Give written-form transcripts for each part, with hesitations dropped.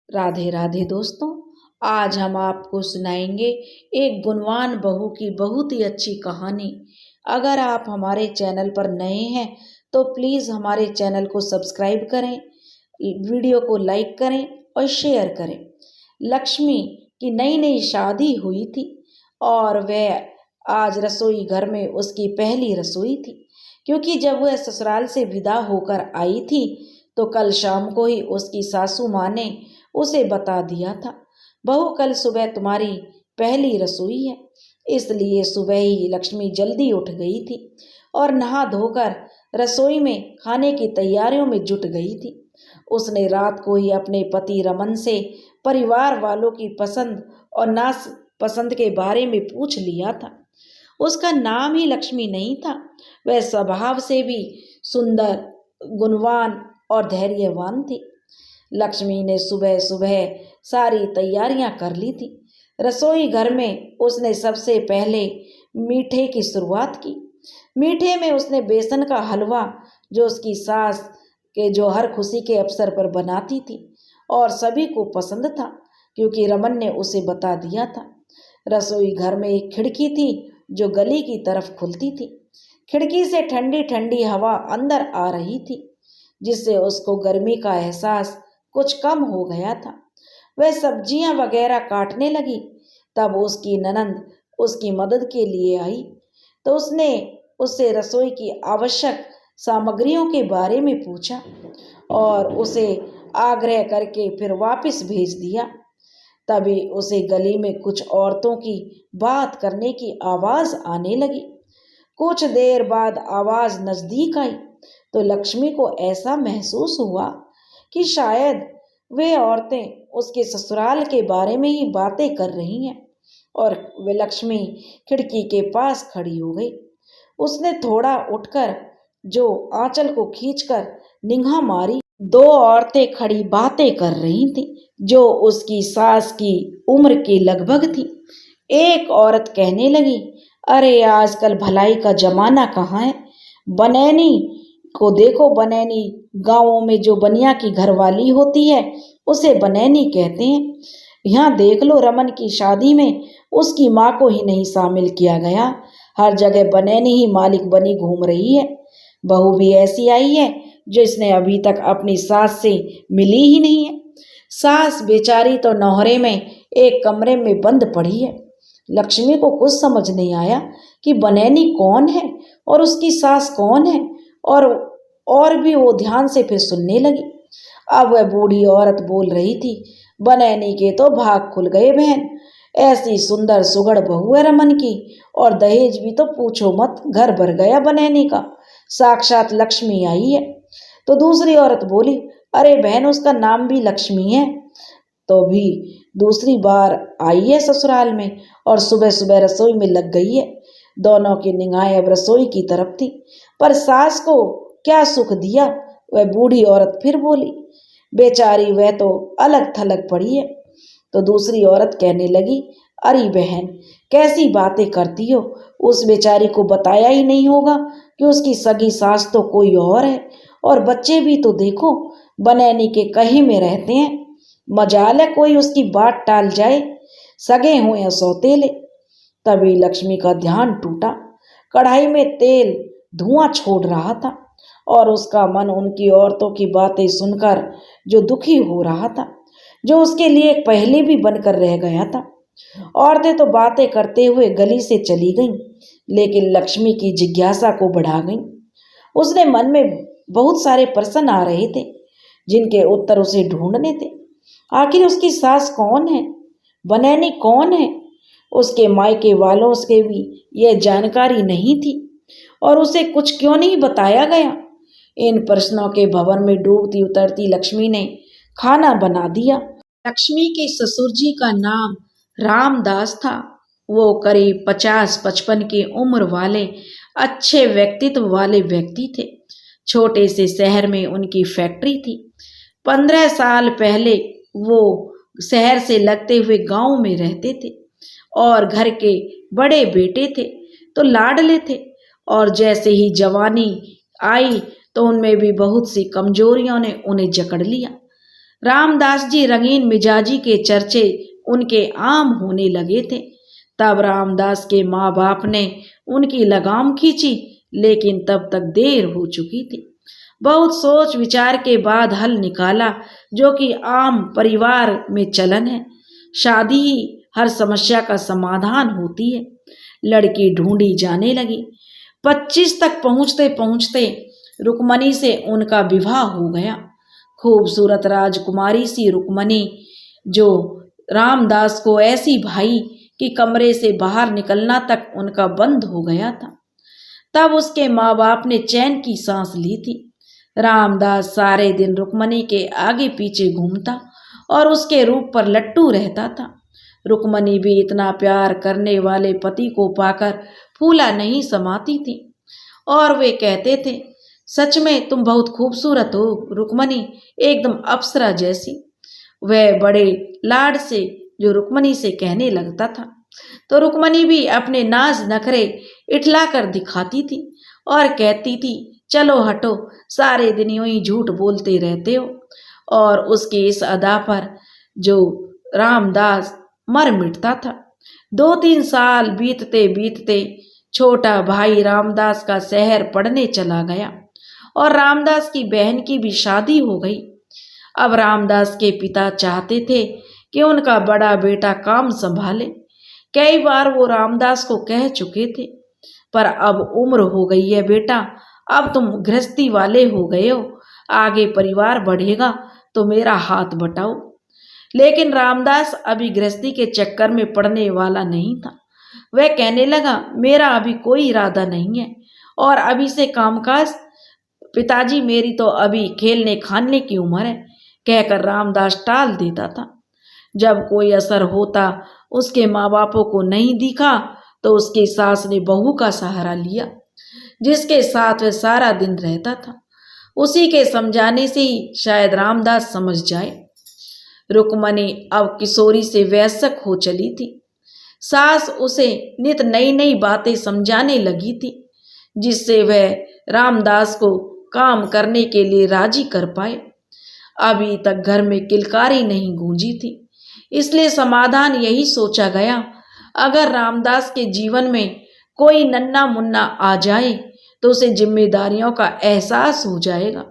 राधे राधे दोस्तों। आज हम आपको सुनाएंगे एक गुणवान बहू की बहुत ही अच्छी कहानी। अगर आप हमारे चैनल पर नए हैं तो प्लीज़ हमारे चैनल को सब्सक्राइब करें, वीडियो को लाइक करें और शेयर करें। लक्ष्मी की नई नई शादी हुई थी और वह आज रसोई घर में उसकी पहली रसोई थी, क्योंकि जब वह ससुराल से विदा होकर आई थी तो कल शाम को ही उसकी सासू माँ ने उसे बता दिया था, बहू कल सुबह तुम्हारी पहली रसोई है। इसलिए सुबह ही लक्ष्मी जल्दी उठ गई थी और नहा धोकर रसोई में खाने की तैयारियों में जुट गई थी। उसने रात को ही अपने पति रमन से परिवार वालों की पसंद और नापसंद के बारे में पूछ लिया था। उसका नाम ही लक्ष्मी नहीं था, वह स्वभाव से भी सुंदर, गुणवान और धैर्यवान थी। लक्ष्मी ने सुबह सुबह सारी तैयारियां कर ली थी। रसोई घर में उसने सबसे पहले मीठे की शुरुआत की। मीठे में उसने बेसन का हलवा, जो उसकी सास के जो हर खुशी के अवसर पर बनाती थी और सभी को पसंद था, क्योंकि रमन ने उसे बता दिया था। रसोई घर में एक खिड़की थी जो गली की तरफ खुलती थी। खिड़की से ठंडी ठंडी हवा अंदर आ रही थी, जिससे उसको गर्मी का एहसास कुछ कम हो गया था। वह सब्जियां वगैरह काटने लगी। तब उसकी ननंद उसकी मदद के लिए आई, तो उसने उससे रसोई की आवश्यक सामग्रियों के बारे में पूछा और उसे आग्रह करके फिर वापस भेज दिया। तभी उसे गली में कुछ औरतों की बात करने की आवाज आने लगी। कुछ देर बाद आवाज नजदीक आई तो लक्ष्मी को ऐसा महसूस हुआ कि शायद वे औरतें उसके ससुराल के बारे में ही बातें कर रही हैं, और वे लक्ष्मी खिड़की के पास खड़ी हो गई। उसने थोड़ा उठकर जो आंचल को खींचकर निगाह मारी। दो औरतें खड़ी बातें कर रही थीं, जो उसकी सास की उम्र की लगभग थी। एक औरत कहने लगी, अरे आजकल भलाई का जमाना कहाँ है। बनैनी को देखो, बनैनी गांवों में जो बनिया की घरवाली होती है उसे बनैनी कहते हैं। यहाँ देख लो, रमन की शादी में उसकी माँ को ही नहीं शामिल किया गया। हर जगह बनैनी ही मालिक बनी घूम रही है। बहू भी ऐसी आई है जो इसने अभी तक अपनी सास से मिली ही नहीं है। सास बेचारी तो नौहरे में एक कमरे में बंद पड़ी है। लक्ष्मी को कुछ समझ नहीं आया कि बनैनी कौन है और उसकी सास कौन है, और भी वो ध्यान से फिर सुनने लगी। अब वह बूढ़ी औरत बोल रही थी, बनैनी के तो भाग खुल गए बहन। ऐसी सुंदर सुगढ़ बहू है रमन की, और दहेज भी तो पूछो मत, घर भर गया बनैनी का। साक्षात लक्ष्मी आई है। तो दूसरी औरत बोली, अरे बहन, उसका नाम भी लक्ष्मी है, तो भी दूसरी बार आई है ससुराल में और सुबह सुबह रसोई में लग गई है। दोनों की निगाहें अब रसोई की तरफ थी, पर सास को क्या सुख दिया। वह बूढ़ी औरत फिर बोली, बेचारी वह तो अलग थलग पड़ी है। तो दूसरी औरत कहने लगी, अरे बहन, कैसी बातें करती हो। उस बेचारी को बताया ही नहीं होगा कि उसकी सगी सास तो कोई और है, और बच्चे भी तो देखो बनैनी के कहीं में रहते हैं। मजाल है कोई उसकी बात टाल जाए, सगे हों या सौतेले। तभी लक्ष्मी का ध्यान टूटा। कढ़ाई में तेल धुआं छोड़ रहा था और उसका मन उनकी औरतों की बातें सुनकर जो दुखी हो रहा था, जो उसके लिए एक पहेली भी बनकर रह गया था। औरतें तो बातें करते हुए गली से चली गईं, लेकिन लक्ष्मी की जिज्ञासा को बढ़ा गईं। उसने मन में बहुत सारे प्रश्न आ रहे थे, जिनके उत्तर उसे ढूंढने थे। आखिर उसकी सास कौन है, बनैनी कौन है, उसके मायके वालों से भी यह जानकारी नहीं थी, और उसे कुछ क्यों नहीं बताया गया। इन प्रश्नों के भंवर में डूबती उतरती लक्ष्मी ने खाना बना दिया। लक्ष्मी के ससुर जी का नाम रामदास था। वो करीब 50-55 की उम्र वाले अच्छे व्यक्तित्व वाले व्यक्ति थे। छोटे से शहर में उनकी फैक्ट्री थी। 15 साल पहले वो शहर से लगते हुए गांव में रहते थे, और घर के बड़े बेटे थे तो लाडले थे, और जैसे ही जवानी आई तो उनमें भी बहुत सी कमजोरियों ने उन्हें जकड़ लिया। रामदास जी रंगीन मिजाजी के चर्चे उनके आम होने लगे थे। तब रामदास के माँ बाप ने उनकी लगाम खींची, लेकिन तब तक देर हो चुकी थी। बहुत सोच विचार के बाद हल निकाला, जो कि आम परिवार में चलन है। शादी ही हर समस्या का समाधान होती है। लड़की ढूंढी जाने लगी। 25 तक पहुंचते पहुंचते रुक्मणी से उनका विवाह हो गया। खूबसूरत राजकुमारी सी रुक्मणी, जो रामदास को ऐसी भाई कि कमरे से बाहर निकलना तक उनका बंद हो गया था। तब उसके माँ बाप ने चैन की सांस ली थी। रामदास सारे दिन रुक्मणी के आगे पीछे घूमता और उसके रूप पर लट्टू रहता था। रुक्मणी भी इतना प्यार करने वाले पति को पाकर फूला नहीं समाती थी, और वे कहते थे, सच में तुम बहुत खूबसूरत हो रुक्मणी, एकदम अप्सरा जैसी। वह बड़े लाड से जो रुक्मणी से कहने लगता था, तो रुक्मणी भी अपने नाज नखरे इठला कर दिखाती थी और कहती थी, चलो हटो, सारे दिन यूं ही झूठ बोलते रहते हो। और उसकी इस अदा पर जो रामदास मर मिटता था। 2-3 साल बीतते बीतते छोटा भाई रामदास का शहर पढ़ने चला गया और रामदास की बहन की भी शादी हो गई। अब रामदास के पिता चाहते थे कि उनका बड़ा बेटा काम संभाले। कई बार वो रामदास को कह चुके थे, पर अब उम्र हो गई है बेटा, अब तुम गृहस्थी वाले हो गए हो, आगे परिवार बढ़ेगा तो मेरा हाथ बटाओ। लेकिन रामदास अभी गृहस्थी के चक्कर में पड़ने वाला नहीं था। वह कहने लगा, मेरा अभी कोई इरादा नहीं है और अभी से कामकाज, पिताजी मेरी तो अभी खेलने खाने की उम्र है, कहकर रामदास टाल देता था। जब कोई असर होता उसके माँ बापों को नहीं दिखा तो उसकी सास ने बहू का सहारा लिया, जिसके साथ वह सारा दिन रहता था। उसी के समझाने से ही शायद रामदास समझ जाए। रुक्मणी अब किशोरी से वयस्क हो चली थी। सास उसे नित नई नई बातें समझाने लगी थी, जिससे वह रामदास को काम करने के लिए राजी कर पाए। अभी तक घर में किलकारी नहीं गूंजी थी, इसलिए समाधान यही सोचा गया, अगर रामदास के जीवन में कोई नन्ना मुन्ना आ जाए तो उसे जिम्मेदारियों का एहसास हो जाएगा।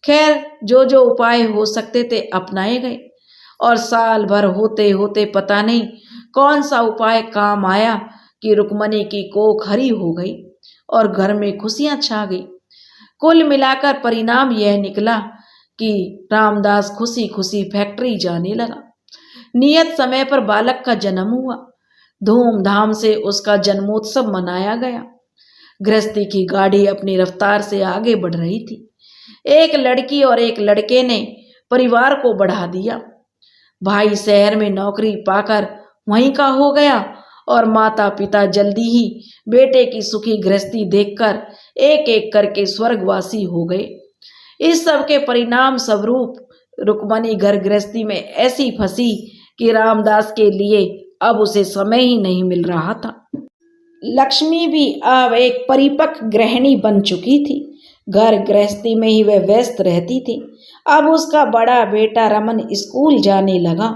खैर, जो जो उपाय हो सकते थे अपनाए गए और साल भर होते होते पता नहीं कौन सा उपाय काम आया कि रुक्मणी की कोख हरी हो गई और घर में खुशियां छा गई। कुल मिलाकर परिणाम यह निकला कि रामदास खुशी खुशी फैक्ट्री जाने लगा। नियत समय पर बालक का जन्म हुआ। धूमधाम से उसका जन्मोत्सव मनाया गया। गृहस्थी की गाड़ी अपनी रफ्तार से आगे बढ़ रही थी। एक लड़की और एक लड़के ने परिवार को बढ़ा दिया। भाई शहर में नौकरी पाकर वहीं का हो गया और माता पिता जल्दी ही बेटे की सुखी गृहस्थी देखकर एक एक करके स्वर्गवासी हो गए। इस सब के परिणाम स्वरूप रुक्मणी घर गृहस्थी में ऐसी फंसी कि रामदास के लिए अब उसे समय ही नहीं मिल रहा था। लक्ष्मी भी अब एक परिपक्व गृहिणी बन चुकी थी। घर गृहस्थी में ही वह व्यस्त रहती थी। अब उसका बड़ा बेटा रमन स्कूल जाने लगा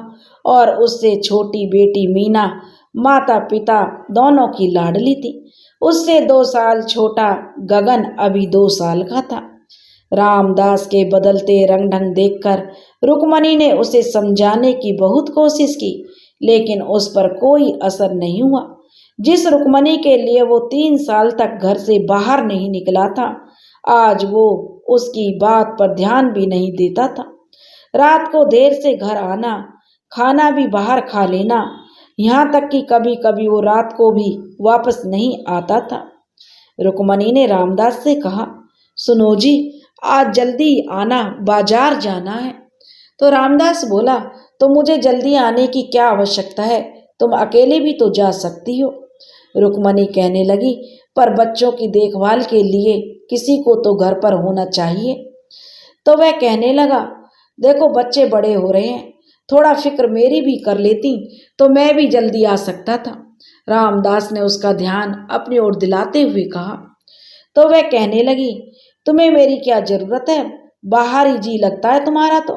और उससे छोटी बेटी मीना माता पिता दोनों की लाडली थी। उससे 2 साल छोटा गगन अभी 2 साल का था। रामदास के बदलते रंग ढंग देखकर रुक्मणी ने उसे समझाने की बहुत कोशिश की, लेकिन उस पर कोई असर नहीं हुआ। जिस रुक्मणी के लिए वो 3 साल तक घर से बाहर नहीं निकला था, आज वो उसकी बात पर ध्यान भी नहीं देता था। रात को देर से घर आना, खाना भी बाहर खा लेना, यहाँ तक कि कभी कभी वो रात को भी वापस नहीं आता था। रुक्मणी ने रामदास से कहा, सुनो जी, आज जल्दी आना, बाजार जाना है। तो रामदास बोला, तो मुझे जल्दी आने की क्या आवश्यकता है, तुम अकेले भी तो जा सकती हो। रुक्मणी कहने लगी, पर बच्चों की देखभाल के लिए किसी को तो घर पर होना चाहिए। तो वह कहने लगा, देखो बच्चे बड़े हो रहे हैं, थोड़ा फिक्र मेरी भी कर लेती तो मैं भी जल्दी आ सकता था। रामदास ने उसका ध्यान अपनी ओर दिलाते हुए कहा। तो वह कहने लगी, तुम्हें मेरी क्या जरूरत है, बाहर ही जी लगता है तुम्हारा तो,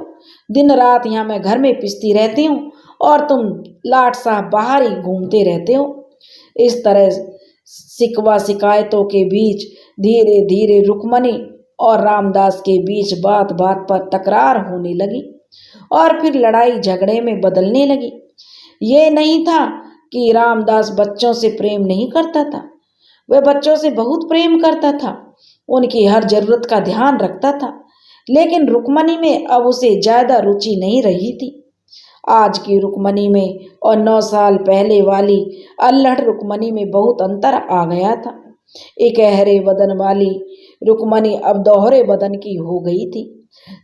दिन रात यहाँ मैं घर में पिसती रहती हूँ और तुम लाट साहब बाहर ही घूमते रहते हो। इस तरह शिकवा शिकायतों के बीच धीरे धीरे रुक्मणी और रामदास के बीच बात बात पर तकरार होने लगी और फिर लड़ाई झगड़े में बदलने लगी। ये नहीं था कि रामदास बच्चों से प्रेम नहीं करता था, वह बच्चों से बहुत प्रेम करता था, उनकी हर जरूरत का ध्यान रखता था, लेकिन रुक्मणी में अब उसे ज्यादा रुचि नहीं रही थी। आज की रुक्मणी में और 9 साल पहले वाली अल्हड़ रुक्मणी में बहुत अंतर आ गया था। इकहरे बदन वाली रुक्मणी अब दोहरे बदन की हो गई थी।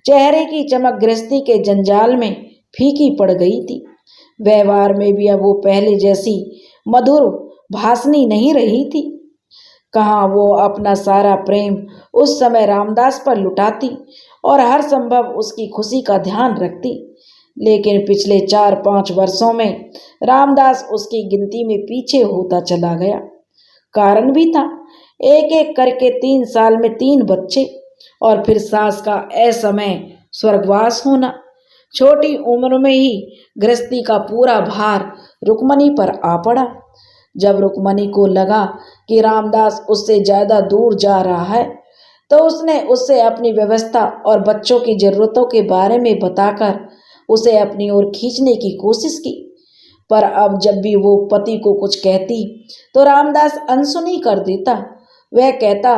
चेहरे की चमक गृहस्थी के जंजाल में फीकी पड़ गई थी। व्यवहार में भी अब वो पहले जैसी मधुर भाषणी नहीं रही थी। कहाँ वो अपना सारा प्रेम उस समय रामदास पर लुटाती और हर संभव उसकी खुशी का ध्यान रखती, लेकिन पिछले 4-5 वर्षों में रामदास उसकी गिनती में पीछे होता चला गया। कारण भी था, एक एक करके 3 साल में 3 बच्चे और फिर सास का असमय स्वर्गवास होना। छोटी उम्र में ही गृहस्थी का पूरा भार रुक्मणी पर आ पड़ा। जब रुक्मणी को लगा कि रामदास उससे ज्यादा दूर जा रहा है, तो उसने उससे अपनी व्यवस्था और बच्चों की जरूरतों के बारे में बताकर उसे अपनी ओर खींचने की कोशिश की। पर अब जब भी वो पति को कुछ कहती तो रामदास अनसुनी कर देता। वह कहता,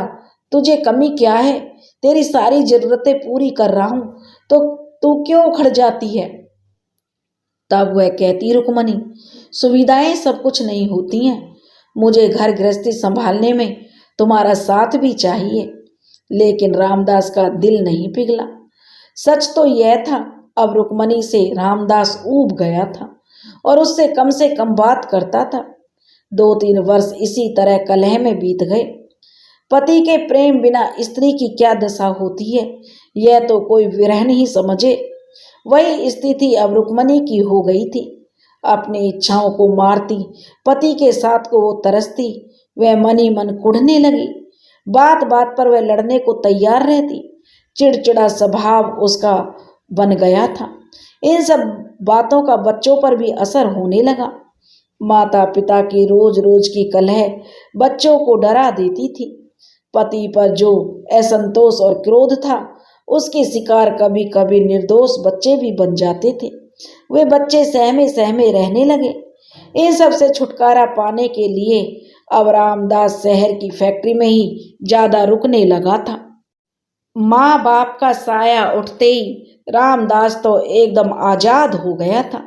तुझे कमी क्या है, तेरी सारी जरूरतें पूरी कर रहा हूं तो तू क्यों उखड़ जाती है। तब वह कहती, रुक्मणी, सुविधाएं सब कुछ नहीं होती हैं, मुझे घर गृहस्थी संभालने में तुम्हारा साथ भी चाहिए। लेकिन रामदास का दिल नहीं पिघला। सच तो यह था, अब रुक्मणी से रामदास ऊब गया था और उससे कम बात करता था। 2-3 वर्ष इसी तरह कलह में बीत गए। पति के प्रेम बिना स्त्री की क्या दशा होती है, यह तो कोई विरह नहीं समझे। वही स्थिति अब रुक्मणी की हो गई थी। अपनी इच्छाओं को मारती, पति के साथ को वो तरसती, वह मन ही मन कुढ़ने लगी। बात बात पर वह लड़ने को तैयार रहती। चिड़चिड़ा स्वभाव उसका बन गया था। इन सब बातों का बच्चों पर भी असर होने लगा। माता पिता की रोज रोज की कलह बच्चों को डरा देती थी। पति पर जो असंतोष और क्रोध था, उसके शिकार कभी कभी निर्दोष बच्चे भी बन जाते थे। वे बच्चे सहमे सहमे रहने लगे। इन सब से छुटकारा पाने के लिए अब रामदास शहर की फैक्ट्री में ही ज्यादा रुकने लगा था। माँ बाप का साया उठते ही रामदास तो एकदम आजाद हो गया था।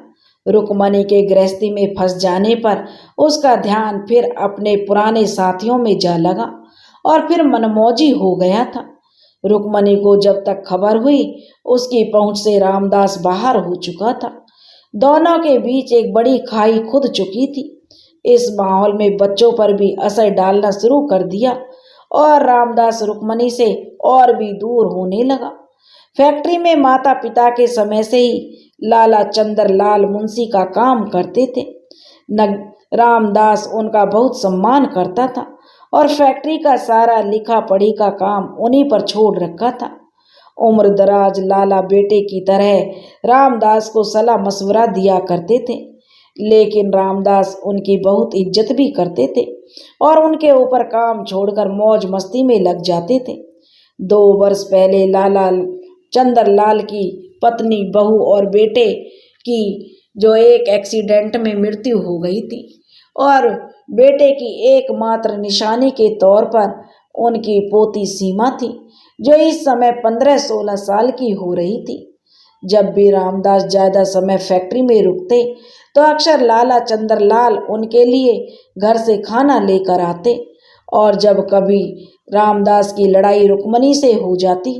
रुक्मणी के गृहस्थी में फंस जाने पर उसका ध्यान फिर अपने पुराने साथियों में जा लगा और फिर मनमौजी हो गया था। रुक्मणी को जब तक खबर हुई, उसकी पहुंच से रामदास बाहर हो चुका था। दोनों के बीच एक बड़ी खाई खुद चुकी थी। इस माहौल में बच्चों पर भी असर डालना शुरू कर दिया और रामदास रुक्मणी से और भी दूर होने लगा। फैक्ट्री में माता पिता के समय से ही लाला चंद्रलाल मुंशी का काम करते थे। रामदास उनका बहुत सम्मान करता था और फैक्ट्री का सारा लिखा पढ़ी का काम उन्हीं पर छोड़ रखा था। उम्र दराज लाला बेटे की तरह रामदास को सलाह मशवरा दिया करते थे, लेकिन रामदास उनकी बहुत इज्जत भी करते थे और उनके ऊपर काम छोड़कर मौज मस्ती में लग जाते थे। 2 वर्ष पहले लाला चंद्रलाल की पत्नी, बहू और बेटे की जो एक एक्सीडेंट में मृत्यु हो गई थी और बेटे की एकमात्र निशानी के तौर पर उनकी पोती सीमा थी, जो इस समय 15-16 साल की हो रही थी। जब भी रामदास ज्यादा समय फैक्ट्री में रुकते तो अक्सर लाला चंद्रलाल उनके लिए घर से खाना लेकर आते और जब कभी रामदास की लड़ाई रुक्मणी से हो जाती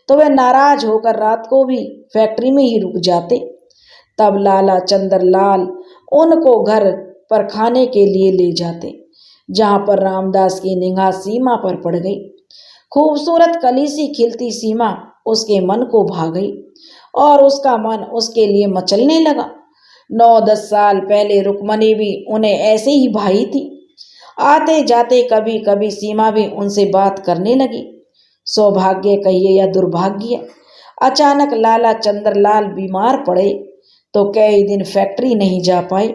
तो वे नाराज होकर रात को भी फैक्ट्री में ही रुक जाते। तब लाला चंद्रलाल उनको घर पर खाने के लिए ले जाते, जहां पर रामदास की निगाह सीमा पर पड़ गई। खूबसूरत कली सी खिलती सीमा उसके मन को भा गई और उसका मन उसके लिए मचलने लगा। 9-10 साल पहले रुक्मणी भी उन्हें ऐसे ही भाई थी। आते जाते कभी कभी सीमा भी उनसे बात करने लगी। सौभाग्य कहिए या दुर्भाग्य, अचानक लाला चंद्रलाल बीमार पड़े तो कई दिन फैक्ट्री नहीं जा पाए।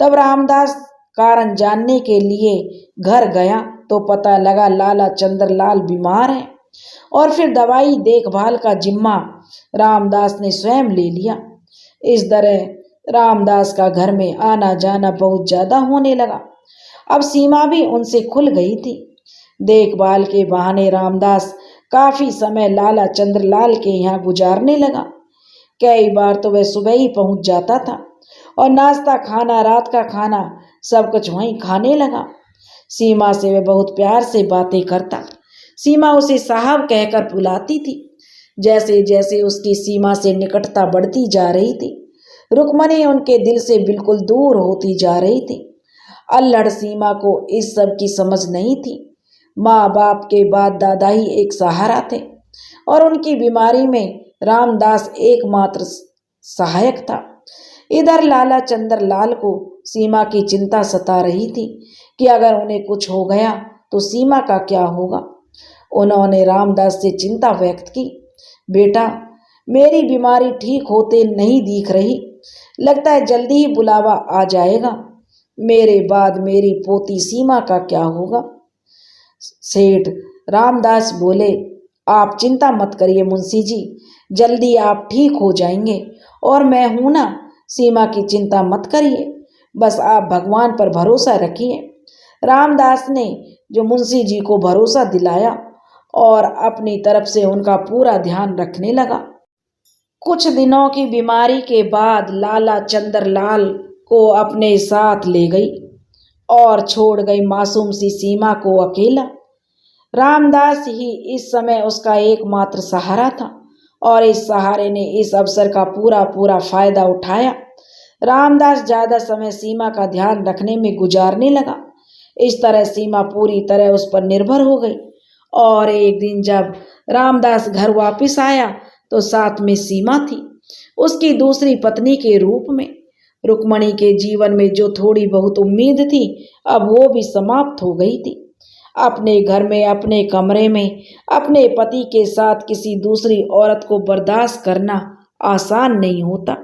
तब रामदास कारण जानने के लिए घर गया तो पता लगा लाला चंद्रलाल बीमार है और फिर दवाई देखभाल का जिम्मा रामदास ने स्वयं ले लिया। इस तरह रामदास का घर में आना जाना बहुत ज्यादा होने लगा। अब सीमा भी उनसे खुल गई थी। देखभाल के बहाने रामदास काफी समय लाला चंद्रलाल के यहाँ गुजारने लगा। कई बार तो वह सुबह ही पहुंच जाता था और नाश्ता खाना रात का खाना सब कुछ वहीं खाने लगा। सीमा से वह बहुत प्यार से बातें करता। सीमा उसे साहब कहकर बुलाती थी। जैसे जैसे उसकी सीमा से निकटता बढ़ती जा रही थी, रुक्मणी उनके दिल से बिल्कुल दूर होती जा रही थी। अल्हड़ सीमा को इस सब की समझ नहीं थी। माँ बाप के बाद दादा ही एक सहारा थे और उनकी बीमारी में रामदास एकमात्र सहायक था। इधर लाला चंद्रलाल को सीमा की चिंता सता रही थी कि अगर उन्हें कुछ हो गया तो सीमा का क्या होगा। उन्होंने रामदास से चिंता व्यक्त की, बेटा मेरी बीमारी ठीक होते नहीं दिख रही, लगता है जल्दी ही बुलावा आ जाएगा। मेरे बाद मेरी पोती सीमा का क्या होगा। सेठ रामदास बोले, आप चिंता मत करिए मुंशी जी, जल्दी आप ठीक हो जाएंगे और मैं हूं ना, सीमा की चिंता मत करिए, बस आप भगवान पर भरोसा रखिए। रामदास ने जो मुंशी जी को भरोसा दिलाया और अपनी तरफ से उनका पूरा ध्यान रखने लगा। कुछ दिनों की बीमारी के बाद लाला चंद्रलाल को अपने साथ ले गई और छोड़ गई मासूम सी सीमा को अकेला। रामदास ही इस समय उसका एकमात्र सहारा था और इस सहारे ने इस अवसर का पूरा पूरा फायदा उठाया। रामदास ज्यादा समय सीमा का ध्यान रखने में गुजारने लगा। इस तरह सीमा पूरी तरह उस पर निर्भर हो गई और एक दिन जब रामदास घर वापस आया तो साथ में सीमा थी, उसकी दूसरी पत्नी के रूप में। रुक्मणी के जीवन में जो थोड़ी बहुत उम्मीद थी अब वो भी समाप्त हो गई थी। अपने घर में अपने कमरे में अपने पति के साथ किसी दूसरी औरत को बर्दाश्त करना आसान नहीं होता।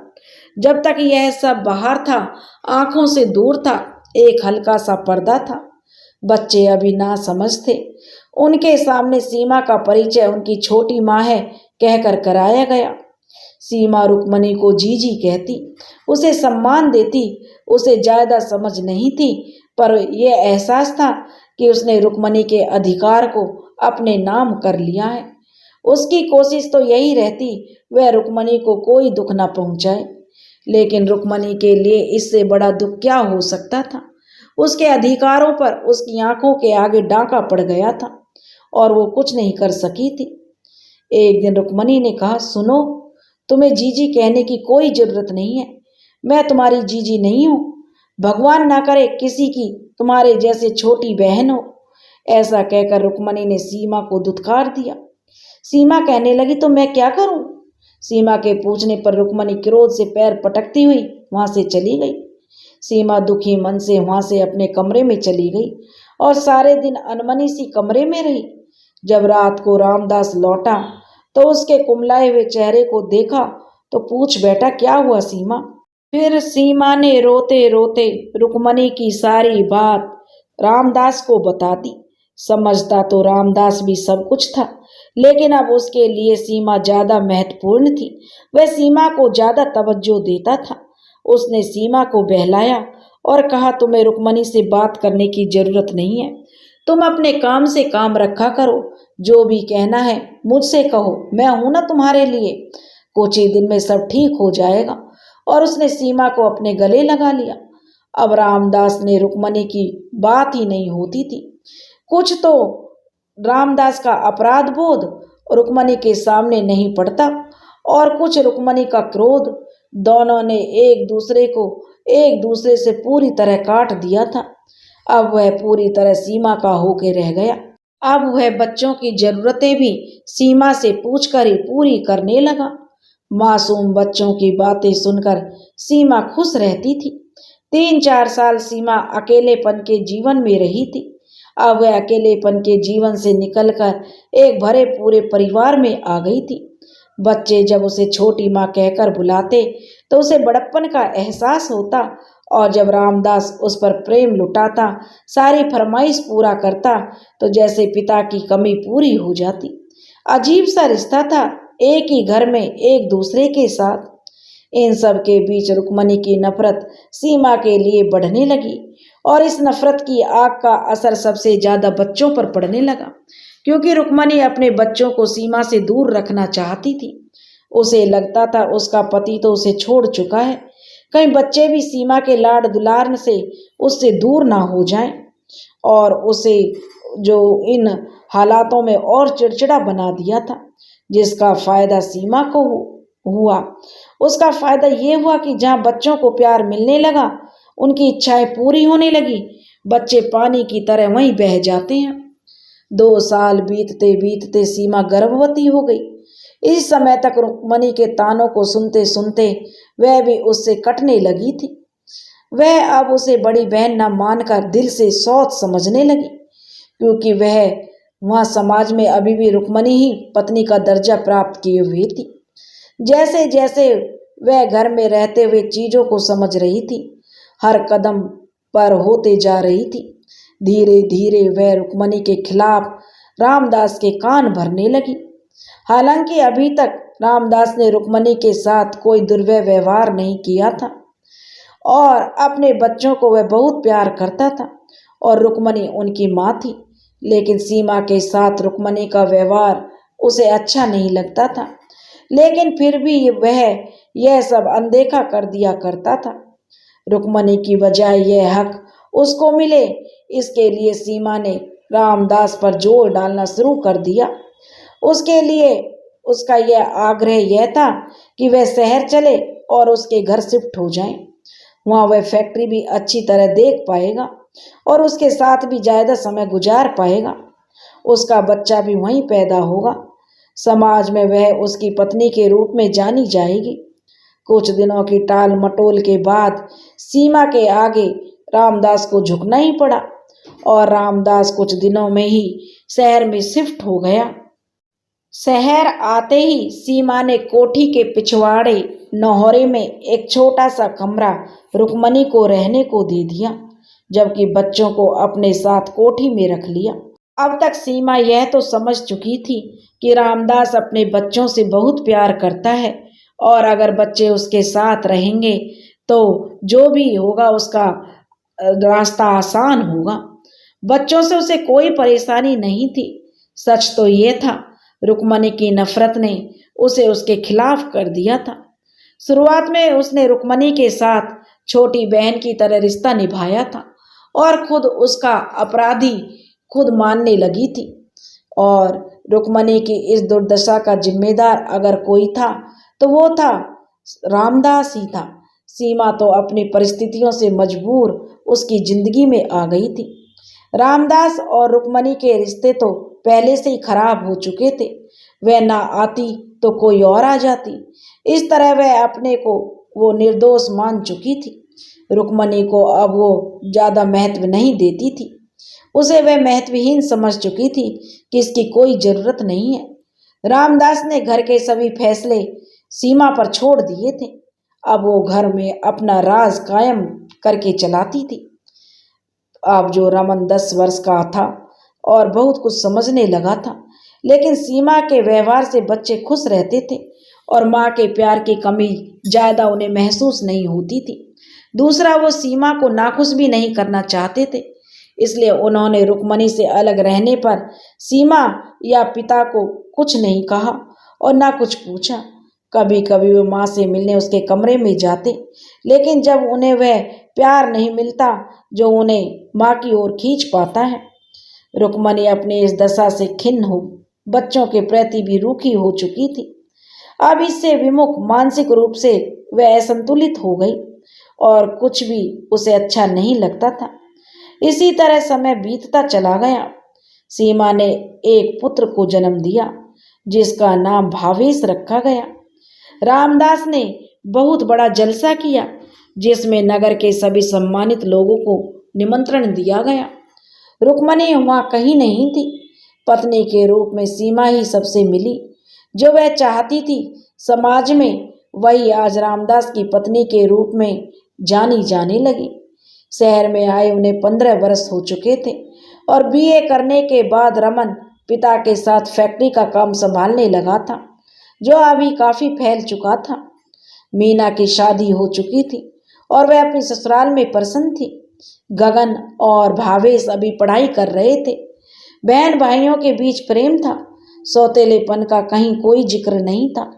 जब तक यह सब बाहर था, आंखों से दूर था, एक हल्का सा पर्दा था। बच्चे अभी ना समझ थे। उनके सामने सीमा का परिचय उनकी छोटी माँ है कहकर कराया गया। सीमा रुक्मणी को जीजी कहती, उसे सम्मान देती। उसे ज्यादा समझ नहीं थी पर यह एहसास था कि उसने रुक्मणी के अधिकार को अपने नाम कर लिया है। उसकी कोशिश तो यही रहती वह रुक्मणी को कोई दुख न पहुंचाए, लेकिन रुक्मणी के लिए इससे बड़ा दुख क्या हो सकता था। उसके अधिकारों पर उसकी आंखों के आगे डाका पड़ गया था और वो कुछ नहीं कर सकी थी। एक दिन रुक्मणी ने कहा, सुनो, तुम्हें जीजी कहने की कोई जरूरत नहीं है, मैं तुम्हारी जीजी नहीं हूँ। भगवान ना करे किसी की तुम्हारे जैसे छोटी बहन हो। ऐसा कहकर रुक्मणी ने सीमा को दुत्कार दिया। सीमा कहने लगी, तो मैं क्या करूं? सीमा के पूछने पर रुक्मणी क्रोध से पैर पटकती हुई वहां से चली गई। सीमा दुखी मन से वहां से अपने कमरे में चली गई और सारे दिन अनमनी सी कमरे में रही। जब रात को रामदास लौटा तो उसके कुमलाए हुए चेहरे को देखा तो पूछ बैठा, क्या हुआ सीमा? फिर सीमा ने रोते रोते रुक्मणी की सारी बात रामदास को बता दी। समझता तो रामदास भी सब कुछ था, लेकिन अब उसके लिए सीमा ज्यादा महत्वपूर्ण थी। वह सीमा को ज्यादा तवज्जो देता था। उसने सीमा को बहलाया और कहा, तुम्हें रुक्मणी से बात करने की जरूरत नहीं है, तुम अपने काम से काम रखा करो, जो भी कहना है मुझसे कहो, मैं हूं ना तुम्हारे लिए, कुछ ही दिन में सब ठीक हो जाएगा। और उसने सीमा को अपने गले लगा लिया। अब रामदास ने रुक्मणी की बात ही नहीं होती थी। कुछ तो रामदास का अपराध बोध रुक्मणी के सामने नहीं पड़ता और कुछ रुक्मणी का क्रोध। दोनों ने एक दूसरे से पूरी तरह काट दिया था। अब वह पूरी तरह सीमा का होके रह गया। अब वह बच्चों की जरूरतें भी सीमा से पूछकर ही पूरी करने लगा। मासूम बच्चों की बातें सुनकर सीमा खुश रहती थी। 3-4 साल सीमा अकेलेपन के जीवन में रही थी। अब वह अकेलेपन के जीवन से निकलकर एक भरे पूरे परिवार में आ गई थी। बच्चे जब उसे छोटी माँ कहकर बुलाते तो उसे बड़प्पन का एहसास होता, और जब रामदास उस पर प्रेम लुटाता, सारी फरमाइश पूरा करता, तो जैसे पिता की कमी पूरी हो जाती। अजीब सा रिश्ता था, एक ही घर में एक दूसरे के साथ। इन सब के बीच रुक्मणी की नफरत सीमा के लिए बढ़ने लगी, और इस नफरत की आग का असर सबसे ज्यादा बच्चों पर पड़ने लगा, क्योंकि रुक्मणी अपने बच्चों को सीमा से दूर रखना चाहती थी। उसे लगता था उसका पति तो उसे छोड़ चुका है, कहीं बच्चे भी सीमा के लाड दुलार से उससे दूर ना हो जाएं, और उसे जो इन हालातों में और चिड़चिड़ा बना दिया था, जिसका फायदा सीमा को हुआ। उसका फायदा ये हुआ कि जहां बच्चों को प्यार मिलने लगा, उनकी इच्छाएं पूरी होने लगी, बच्चे पानी की तरह वहीं बह जाते हैं। 2 साल बीतते बीतते सीमा गर्भवती हो गई। इस समय तक रुक्मणी के तानों को सुनते सुनते वह भी उससे कटने लगी थी। वह अब उसे बड़ी बहन न मानकर दिल से सौत समझने लगी, क्योंकि वह वहां समाज में अभी भी रुक्मणी ही पत्नी का दर्जा प्राप्त किए हुई थी। जैसे जैसे वह घर में रहते हुए चीजों को समझ रही थी, हर कदम पर होते जा रही थी, धीरे धीरे वह रुक्मणी के खिलाफ रामदास के कान भरने लगी। हालांकि अभी तक रामदास ने रुक्मणी के साथ कोई दुर्व्यवहार व्यवहार नहीं किया था, और अपने बच्चों को वह बहुत प्यार करता था, और रुक्मणी उनकी माँ थी। लेकिन सीमा के साथ रुक्मणी का व्यवहार उसे अच्छा नहीं लगता था, लेकिन फिर भी वह यह सब अनदेखा कर दिया करता था। रुक्मणी की बजाय यह हक उसको मिले, इसके लिए सीमा ने रामदास पर जोर डालना शुरू कर दिया। उसके लिए उसका यह आग्रह यह था कि वह शहर चले और उसके घर शिफ्ट हो जाए। वहाँ वह फैक्ट्री भी अच्छी तरह देख पाएगा, और उसके साथ भी ज़्यादा समय गुजार पाएगा। उसका बच्चा भी वहीं पैदा होगा। समाज में वह उसकी पत्नी के रूप में जानी जाएगी। कुछ दिनों की टाल मटोल के बाद सीमा के आगे रामदास को झुकना ही पड़ा, और रामदास कुछ दिनों में ही शहर में शिफ्ट हो गया। शहर आते ही सीमा ने कोठी के पिछवाड़े नौहरे में एक छोटा सा कमरा रुक्मणी को रहने को दे दिया, जबकि बच्चों को अपने साथ कोठी में रख लिया। अब तक सीमा यह तो समझ चुकी थी कि रामदास अपने बच्चों से बहुत प्यार करता है, और अगर बच्चे उसके साथ रहेंगे तो जो भी होगा उसका रास्ता आसान होगा। बच्चों से उसे कोई परेशानी नहीं थी। सच तो ये था, रुक्मणी की नफरत ने उसे उसके खिलाफ कर दिया था। शुरुआत में उसने रुक्मणी के साथ छोटी बहन की तरह रिश्ता निभाया था, और खुद उसका अपराधी खुद मानने लगी थी, और रुक्मणी की इस दुर्दशा का जिम्मेदार अगर कोई था तो वो था रामदास ही था। सीमा तो अपनी परिस्थितियों से मजबूर उसकी जिंदगी में आ गई थी। रामदास और रुक्मणी के रिश्ते तो पहले से ही खराब हो चुके थे। वह ना आती तो कोई और आ जाती। इस तरह वह अपने को वो निर्दोष मान चुकी थी। रुक्मणी को अब वो ज्यादा महत्व नहीं देती थी। उसे वह महत्वहीन समझ चुकी थी कि इसकी कोई जरूरत नहीं है। रामदास ने घर के सभी फैसले सीमा पर छोड़ दिए थे। अब वो घर में अपना राज कायम करके चलाती थी। अब जो रमन 10 वर्ष का था और बहुत कुछ समझने लगा था, लेकिन सीमा के व्यवहार से बच्चे खुश रहते थे, और माँ के प्यार की कमी ज्यादा उन्हें महसूस नहीं होती थी। दूसरा, वो सीमा को नाखुश भी नहीं करना चाहते थे, इसलिए उन्होंने रुक्मणी से अलग रहने पर सीमा या पिता को कुछ नहीं कहा और ना कुछ पूछा। कभी कभी वो माँ से मिलने उसके कमरे में जाते, लेकिन जब उन्हें वह प्यार नहीं मिलता जो उन्हें माँ की ओर खींच पाता है। रुक्मणी अपनी इस दशा से खिन्न हो बच्चों के प्रति भी रूखी हो चुकी थी। अब इससे विमुख मानसिक रूप से वह असंतुलित हो गई, और कुछ भी उसे अच्छा नहीं लगता था। इसी तरह समय बीतता चला गया। सीमा ने एक पुत्र को जन्म दिया, जिसका नाम भावेश रखा गया। रामदास ने बहुत बड़ा जलसा किया, जिसमें नगर के सभी सम्मानित लोगों को निमंत्रण दिया गया। रुक्मणी वहां कहीं नहीं थी। पत्नी के रूप में सीमा ही सबसे मिली, जो वह चाहती थी समाज में, वही आज रामदास की पत्नी के रूप में जानी जाने लगी। शहर में आए उन्हें 15 वर्ष हो चुके थे और बीए करने के बाद रमन पिता के साथ फैक्ट्री का काम संभालने लगा था, जो अभी काफी फैल चुका था। मीना की शादी हो चुकी थी और वह अपनी ससुराल में प्रसन्न थी। गगन और भावेश अभी पढ़ाई कर रहे थे। बहन भाइयों के बीच प्रेम था, सौतेलेपन का कहीं कोई जिक्र नहीं था।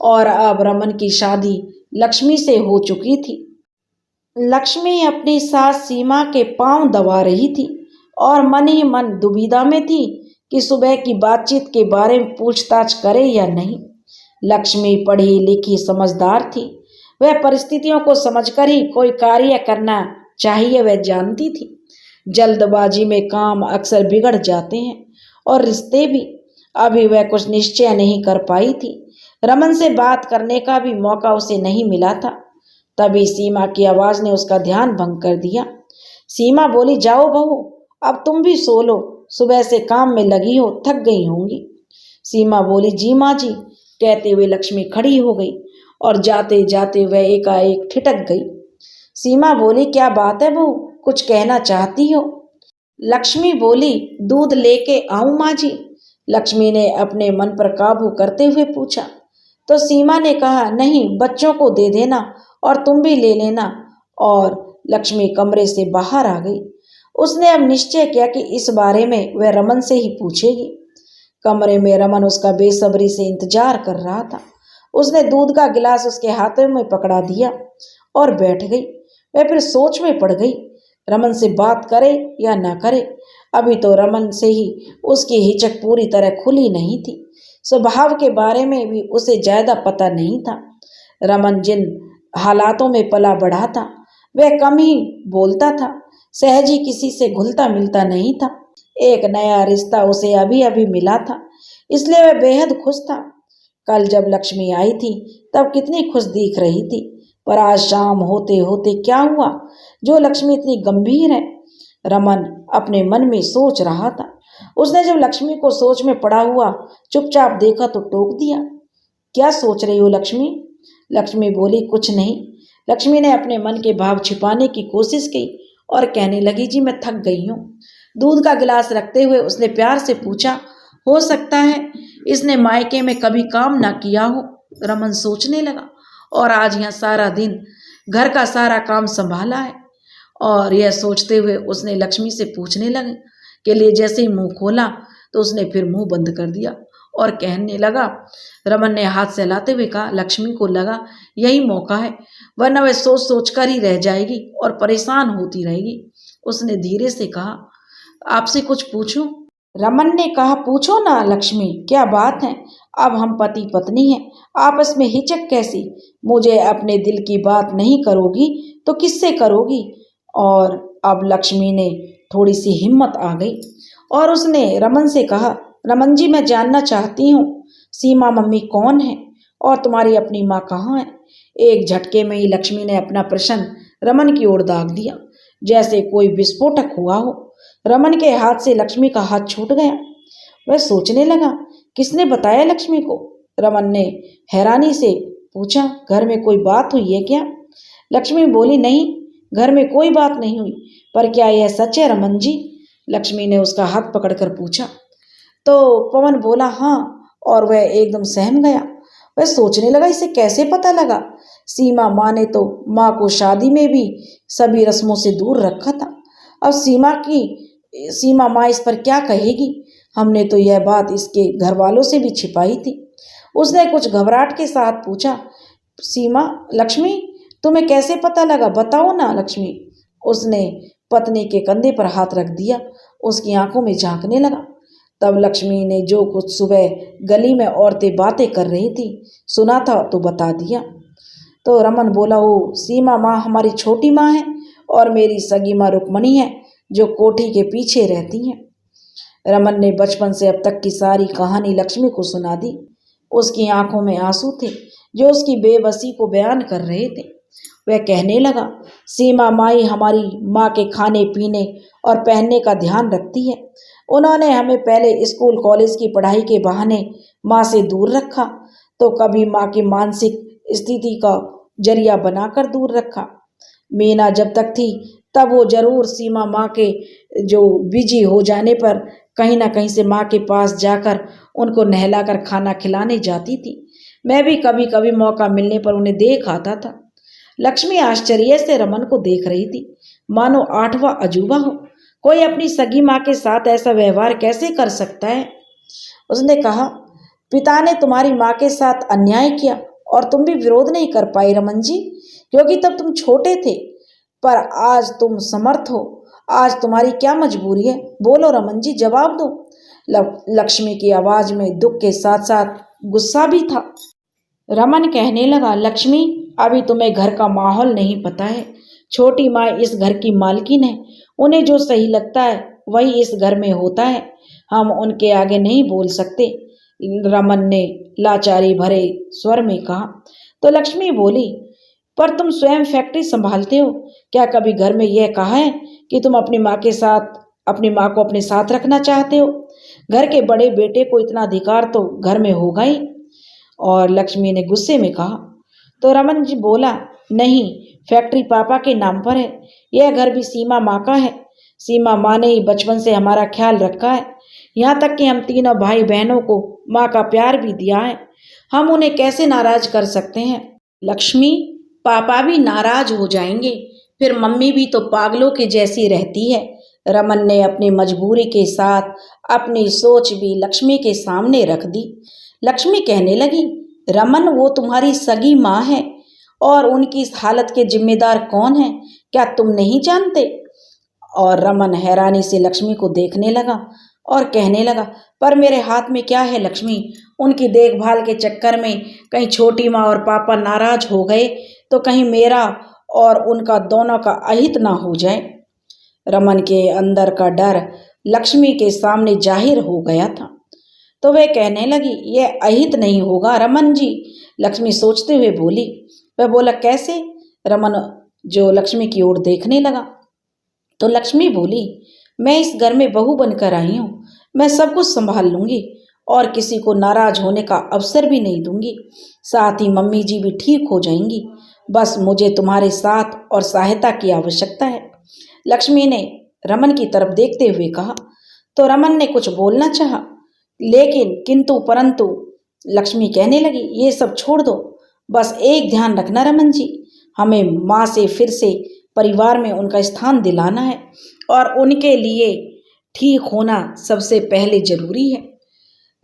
और अब रमन की शादी लक्ष्मी से हो चुकी थी। लक्ष्मी अपनी सास सीमा के पांव दबा रही थी और मन ही मन दुविधा में थी कि सुबह की बातचीत के बारे में पूछताछ करे या नहीं। लक्ष्मी पढ़ी लिखी समझदार थी। वह परिस्थितियों को समझकर ही कोई कार्य करना चाहिए वह जानती थी। जल्दबाजी में काम अक्सर बिगड़ जाते हैं और रिश्ते भी। अभी वह कुछ निश्चय नहीं कर पाई थी। रमन से बात करने का भी मौका उसे नहीं मिला था। तभी सीमा की आवाज ने उसका ध्यान भंग कर दिया। सीमा बोली, जाओ बहू, अब तुम भी सो लो, सुबह से काम में लगी हो, थक गई होंगी। सीमा बोली, जी माँ जी। कहते हुए लक्ष्मी खड़ी हो गई और जाते जाते वह एकाएक ठिठक गई। सीमा बोली, क्या बात है बहू, कुछ कहना चाहती हो? लक्ष्मी बोली, दूध लेके आऊं माँ जी? लक्ष्मी ने अपने मन पर काबू करते हुए पूछा। तो सीमा ने कहा, नहीं, बच्चों को दे देना और तुम भी ले लेना। और लक्ष्मी कमरे से बाहर आ गई। उसने अब निश्चय किया कि इस बारे में वह रमन से ही पूछेगी। कमरे में रमन उसका बेसब्री से इंतजार कर रहा था। उसने दूध का गिलास उसके हाथों में पकड़ा दिया और बैठ गई। वह फिर सोच में पड़ गई, रमन से बात करे या न करे। अभी तो रमन से ही उसकी हिचक पूरी तरह खुली नहीं थी। स्वभाव के बारे में भी उसे ज्यादा पता नहीं था। रमन जिन हालातों में पला बढ़ा था वह कम ही बोलता था, सहज ही किसी से घुलता मिलता नहीं था। एक नया रिश्ता उसे अभी अभी मिला था, इसलिए वह बेहद खुश था। कल जब लक्ष्मी आई थी तब कितनी खुश दिख रही थी, पर आज शाम होते होते क्या हुआ जो लक्ष्मी इतनी गंभीर है? रमन अपने मन में सोच रहा था। उसने जब लक्ष्मी को सोच में पड़ा हुआ चुपचाप देखा तो टोक दिया। क्या सोच रही हो लक्ष्मी? लक्ष्मी बोली, कुछ नहीं। लक्ष्मी ने अपने मन के भाव छिपाने की कोशिश की और कहने लगी, जी मैं थक गई हूँ। दूध का गिलास रखते हुए उसने प्यार से पूछा, हो सकता है इसने मायके में कभी काम ना किया हो। रमन सोचने लगा, और आज यहाँ सारा दिन घर का सारा काम संभाला है। और यह सोचते हुए उसने लक्ष्मी से पूछने लगे के लिए जैसे ही मुंह खोला तो उसने फिर मुंह बंद कर दिया और कहने लगा। रमन ने हाथ सहलाते हुए कहा, लक्ष्मी को लगा यही मौका है, वरना वह सोच सोच कर ही रह जाएगी और परेशान होती रहेगी। उसने धीरे से कहा, आपसे कुछ पूछूं? रमन ने कहा, पूछो ना लक्ष्मी, क्या बात है? अब हम पति पत्नी हैं, आपस में हिचक कैसी? मुझे अपने दिल की बात नहीं करोगी तो किससे करोगी? और अब लक्ष्मी ने थोड़ी सी हिम्मत आ गई और उसने रमन से कहा, रमन जी मैं जानना चाहती हूँ सीमा मम्मी कौन है और तुम्हारी अपनी माँ कहाँ है? एक झटके में ही लक्ष्मी ने अपना प्रश्न रमन की ओर दाग दिया, जैसे कोई विस्फोटक हुआ हो। रमन के हाथ से लक्ष्मी का हाथ छूट गया। वह सोचने लगा, किसने बताया लक्ष्मी को? रमन ने हैरानी से पूछा, घर में कोई बात हुई है क्या? लक्ष्मी बोली, नहीं, घर में कोई बात नहीं हुई, पर क्या यह सच है रमन जी? लक्ष्मी ने उसका हाथ पकड़कर पूछा। तो पवन बोला, हाँ, और वह एकदम सहम गया। वह सोचने लगा, इसे कैसे पता लगा? सीमा माँ ने तो माँ को शादी में भी सभी रस्मों से दूर रखा था। अब सीमा माँ इस पर क्या कहेगी? हमने तो यह बात इसके घर वालों से भी छिपाई थी। उसने कुछ घबराहट के साथ पूछा, सीमा, लक्ष्मी तुम्हें कैसे पता लगा? बताओ ना लक्ष्मी। उसने पत्नी के कंधे पर हाथ रख दिया, उसकी आंखों में झांकने लगा। तब लक्ष्मी ने जो कुछ सुबह गली में औरतें बातें कर रही थी सुना था तो बता दिया। तो रमन बोला, ओ सीमा माँ हमारी छोटी माँ है और मेरी सगी माँ रुक्मणी है जो कोठी के पीछे रहती हैं। रमन ने बचपन से अब तक की सारी कहानी लक्ष्मी को सुना दी। उसकी आंखों में आंसू थे जो उसकी बेबसी को बयान कर रहे थे। वह कहने लगा, सीमा माई हमारी माँ के खाने पीने और पहनने का ध्यान रखती है। उन्होंने हमें पहले स्कूल कॉलेज की पढ़ाई के बहाने माँ से दूर रखा तो कभी माँ की मानसिक स्थिति का जरिया बनाकर दूर रखा। मीना जब तक थी तब वो जरूर सीमा माँ के जो बिजी हो जाने पर कहीं ना कहीं से माँ के पास जाकर उनको नहलाकर खाना खिलाने जाती थी। मैं भी कभी कभी मौका मिलने पर उन्हें देख आता था। लक्ष्मी आश्चर्य से रमन को देख रही थी, मानो आठवां अजूबा हो। कोई अपनी सगी माँ के साथ ऐसा व्यवहार कैसे कर सकता है? उसने कहा, पिता ने तुम्हारी माँ के साथ अन्याय किया और तुम भी विरोध नहीं कर पाई रमन जी, क्योंकि तब तुम छोटे थे, पर आज तुम समर्थ हो। आज तुम्हारी क्या मजबूरी है? बोलो रमन जी, जवाब दो। लक्ष्मी की आवाज में दुख के साथ साथ गुस्सा भी था। रमन कहने लगा, लक्ष्मी, अभी तुम्हें घर का माहौल नहीं पता है। छोटी माँ इस घर की मालकिन है, उन्हें जो सही लगता है वही इस घर में होता है। हम उनके आगे नहीं बोल सकते। रमन ने लाचारी भरे स्वर में कहा। तो लक्ष्मी बोली, पर तुम स्वयं फैक्ट्री संभालते हो, क्या कभी घर में यह कहा है कि तुम अपनी माँ को अपने साथ रखना चाहते हो? घर के बड़े बेटे को इतना अधिकार तो घर में होगा ही। और लक्ष्मी ने गुस्से में कहा। तो रमन जी बोला, नहीं, फैक्ट्री पापा के नाम पर है, यह घर भी सीमा माँ का है। सीमा माँ ने ही बचपन से हमारा ख्याल रखा है, यहाँ तक कि हम तीनों भाई बहनों को माँ का प्यार भी दिया है। हम उन्हें कैसे नाराज कर सकते हैं? लक्ष्मी, पापा भी नाराज हो जाएंगे, फिर मम्मी भी तो पागलों के जैसी रहती है। रमन ने अपनी मजबूरी के साथ अपनी सोच भी लक्ष्मी के सामने रख दी। लक्ष्मी कहने लगी, रमन, वो तुम्हारी सगी माँ है और उनकी इस हालत के जिम्मेदार कौन है, क्या तुम नहीं जानते? और रमन हैरानी से लक्ष्मी को देखने लगा और कहने लगा, पर मेरे हाथ में क्या है लक्ष्मी? उनकी देखभाल के चक्कर में कहीं छोटी माँ और पापा नाराज हो गए तो कहीं मेरा और उनका दोनों का अहित ना हो जाए। रमन के अंदर का डर लक्ष्मी के सामने जाहिर हो गया था, तो वह कहने लगी, यह अहित नहीं होगा रमन जी। लक्ष्मी सोचते हुए बोली। वह बोला, कैसे? रमन जो लक्ष्मी की ओर देखने लगा तो लक्ष्मी बोली, मैं इस घर में बहू बनकर आई हूँ, मैं सब कुछ संभाल लूंगी और किसी को नाराज होने का अवसर भी नहीं दूंगी। साथ ही मम्मी जी भी ठीक हो जाएंगी। बस मुझे तुम्हारे साथ और सहायता की आवश्यकता है। लक्ष्मी ने रमन की तरफ देखते हुए कहा। तो रमन ने कुछ बोलना चाहा, लेकिन किंतु परंतु लक्ष्मी कहने लगी, ये सब छोड़ दो, बस एक ध्यान रखना रमन जी, हमें माँ से फिर से परिवार में उनका स्थान दिलाना है और उनके लिए ठीक होना सबसे पहले जरूरी है।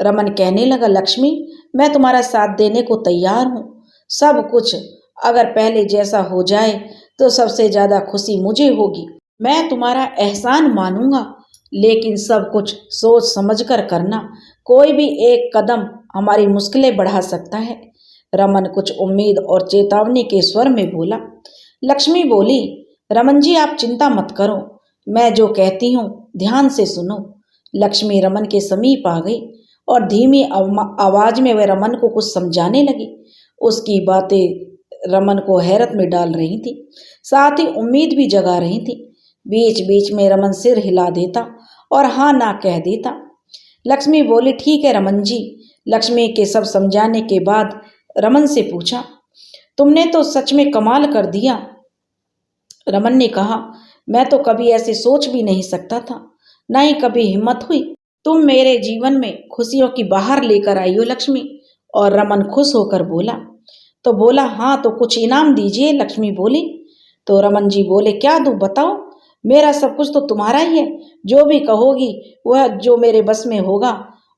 रमन कहने लगा, लक्ष्मी, मैं तुम्हारा साथ देने को तैयार हूँ। सब कुछ अगर पहले जैसा हो जाए तो सबसे ज्यादा खुशी मुझे होगी। मैं तुम्हारा एहसान मानूंगा, लेकिन सब कुछ सोच समझकर करना। कोई भी एक कदम हमारी मुश्किलें बढ़ा सकता है। रमन कुछ उम्मीद और चेतावनी के स्वर में बोला। लक्ष्मी बोली, रमन जी, आप चिंता मत करो, मैं जो कहती हूँ ध्यान से सुनो। लक्ष्मी रमन के समीप आ गई और धीमी आवाज में वह रमन को कुछ समझाने लगी। उसकी बातें रमन को हैरत में डाल रही थी, साथ ही उम्मीद भी जगा रही थी। बीच बीच में रमन सिर हिला देता और हाँ ना कह देता। लक्ष्मी बोली, ठीक है रमन जी। लक्ष्मी के सब समझाने के बाद रमन से पूछा, तुमने तो सच में कमाल कर दिया। रमन ने कहा, मैं तो कभी ऐसे सोच भी नहीं सकता था, ना ही कभी हिम्मत हुई। तुम मेरे जीवन में खुशियों की बहार लेकर आई हो लक्ष्मी। और रमन खुश होकर बोला। तो बोला, हाँ तो कुछ इनाम दीजिए। लक्ष्मी बोली। तो रमन जी बोले, क्या दूँ बताओ, मेरा सब कुछ तो तुम्हारा ही है, जो भी कहोगी वह जो मेरे बस में होगा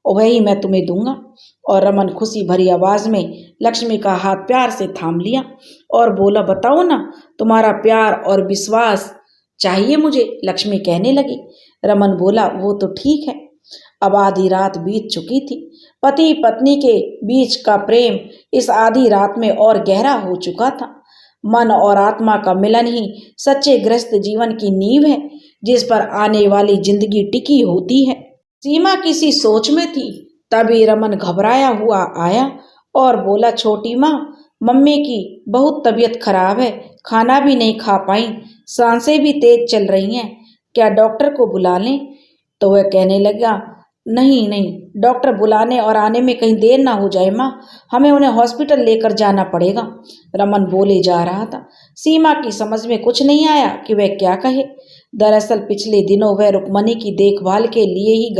वही मैं तुम्हें दूंगा। और रमन खुशी भरी आवाज में लक्ष्मी का हाथ प्यार से थाम लिया और बोला, बताओ ना, तुम्हारा प्यार और विश्वास चाहिए मुझे। लक्ष्मी कहने लगी। रमन बोला, वो तो ठीक है। अब आधी रात बीत चुकी थी। पति पत्नी के बीच का प्रेम इस आधी रात में और गहरा हो चुका था। मन और आत्मा का मिलन ही सच्चे गृहस्थ जीवन की नींव है, जिस पर आने वाली जिंदगी टिकी होती है। सीमा किसी सोच में थी, तभी रमन घबराया हुआ आया और बोला, छोटी माँ, मम्मी की बहुत तबीयत खराब है, खाना भी नहीं खा पाई, सांसें भी तेज चल रही हैं, क्या डॉक्टर को बुला लें? तो वह कहने लगा, नहीं नहीं, डॉक्टर बुलाने और आने में कहीं देर ना हो जाए माँ, हमें उन्हें हॉस्पिटल लेकर जाना पड़ेगा। रमन बोले जा रहा था। सीमा की समझ में कुछ नहीं आया कि वह क्या कहे। दरअसल पिछले दिनों वह रुक्मणी की देखभाल के लिए ही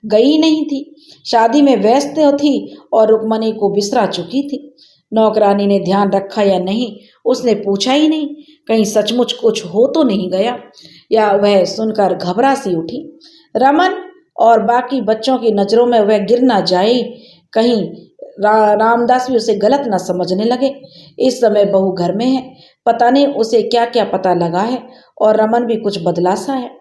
गई नहीं थी। शादी में व्यस्त थी और रुक्मणी को बिसरा चुकी थी। नौकरानी ने ध्यान रखा या नहीं, उसने पूछा ही नहीं। कहीं सचमुच कुछ हो तो नहीं गया, या वह सुनकर घबरा सी उठी। रमन और बाकी बच्चों की नज़रों में वह गिर ना जाए, कहीं रामदास भी उसे गलत ना समझने लगे। इस समय बहू घर में है, पता नहीं उसे क्या क्या पता लगा है, और रमन भी कुछ बदला सा है।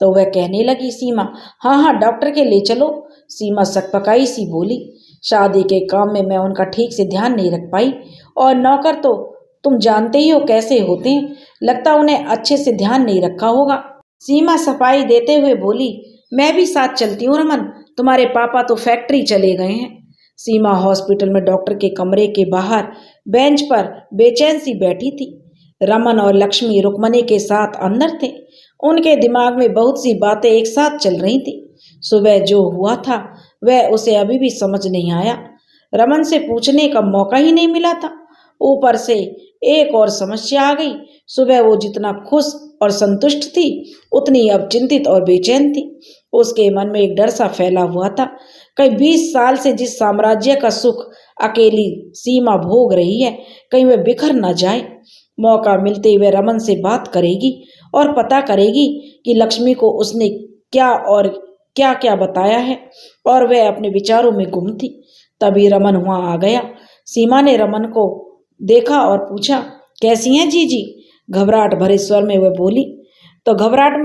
तो वह कहने लगी, सीमा, हाँ हाँ डॉक्टर के ले चलो। सीमा सकपकाई सी बोली, शादी के काम में मैं उनका ठीक से ध्यान नहीं रख पाई, और नौकर तो तुम जानते ही हो कैसे होते हैं, लगता उन्हें अच्छे से ध्यान नहीं रखा होगा। सीमा सफाई देते हुए बोली, मैं भी साथ चलती हूँ रमन, तुम्हारे पापा तो फैक्ट्री चले गए हैं। सीमा हॉस्पिटल में डॉक्टर के कमरे के बाहर बेंच पर बेचैन सी बैठी थी। रमन और लक्ष्मी रुक्मणी के साथ अंदर थे। उनके दिमाग में बहुत सी बातें एक साथ चल रही थी। सुबह जो हुआ था वह उसे अभी भी समझ नहीं आया। रमन से पूछने का मौका ही नहीं मिला था। ऊपर से एक और समस्या आ गई। सुबह वो जितना खुश और संतुष्ट थी, उतनी अब चिंतित और बेचैन थी। उसके मन में एक डर सा फैला हुआ था, कहीं 20 साल से जिस साम्राज्य का सुख अकेली सीमा भोग रही है, कहीं वह बिखर न जाए। मौका मिलते ही वह रमन से बात करेगी और पता करेगी कि लक्ष्मी को उसने क्या और क्या क्या बताया है, और वह अपने विचारों में गुम थी। तभी रमन वहां आ गया। सीमा ने रमन को देखा और पूछा, कैसी हैं जीजी? घबराहट भरे स्वर में वह बोली। तो घबराहट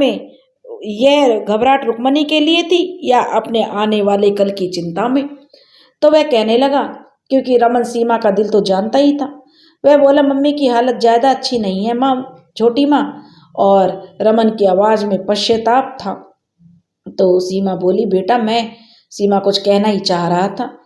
रुक्मणी के लिए थी या अपने आने वाले कल की चिंता में? तो वह कहने लगा, क्योंकि रमन सीमा का दिल तो जानता ही था। वह बोला, मम्मी की हालत ज़्यादा अच्छी नहीं है माँ, छोटी माँ। और रमन की आवाज़ में पश्चाताप था। तो सीमा बोली, बेटा मैं। सीमा कुछ कहना ही चाह रहा था,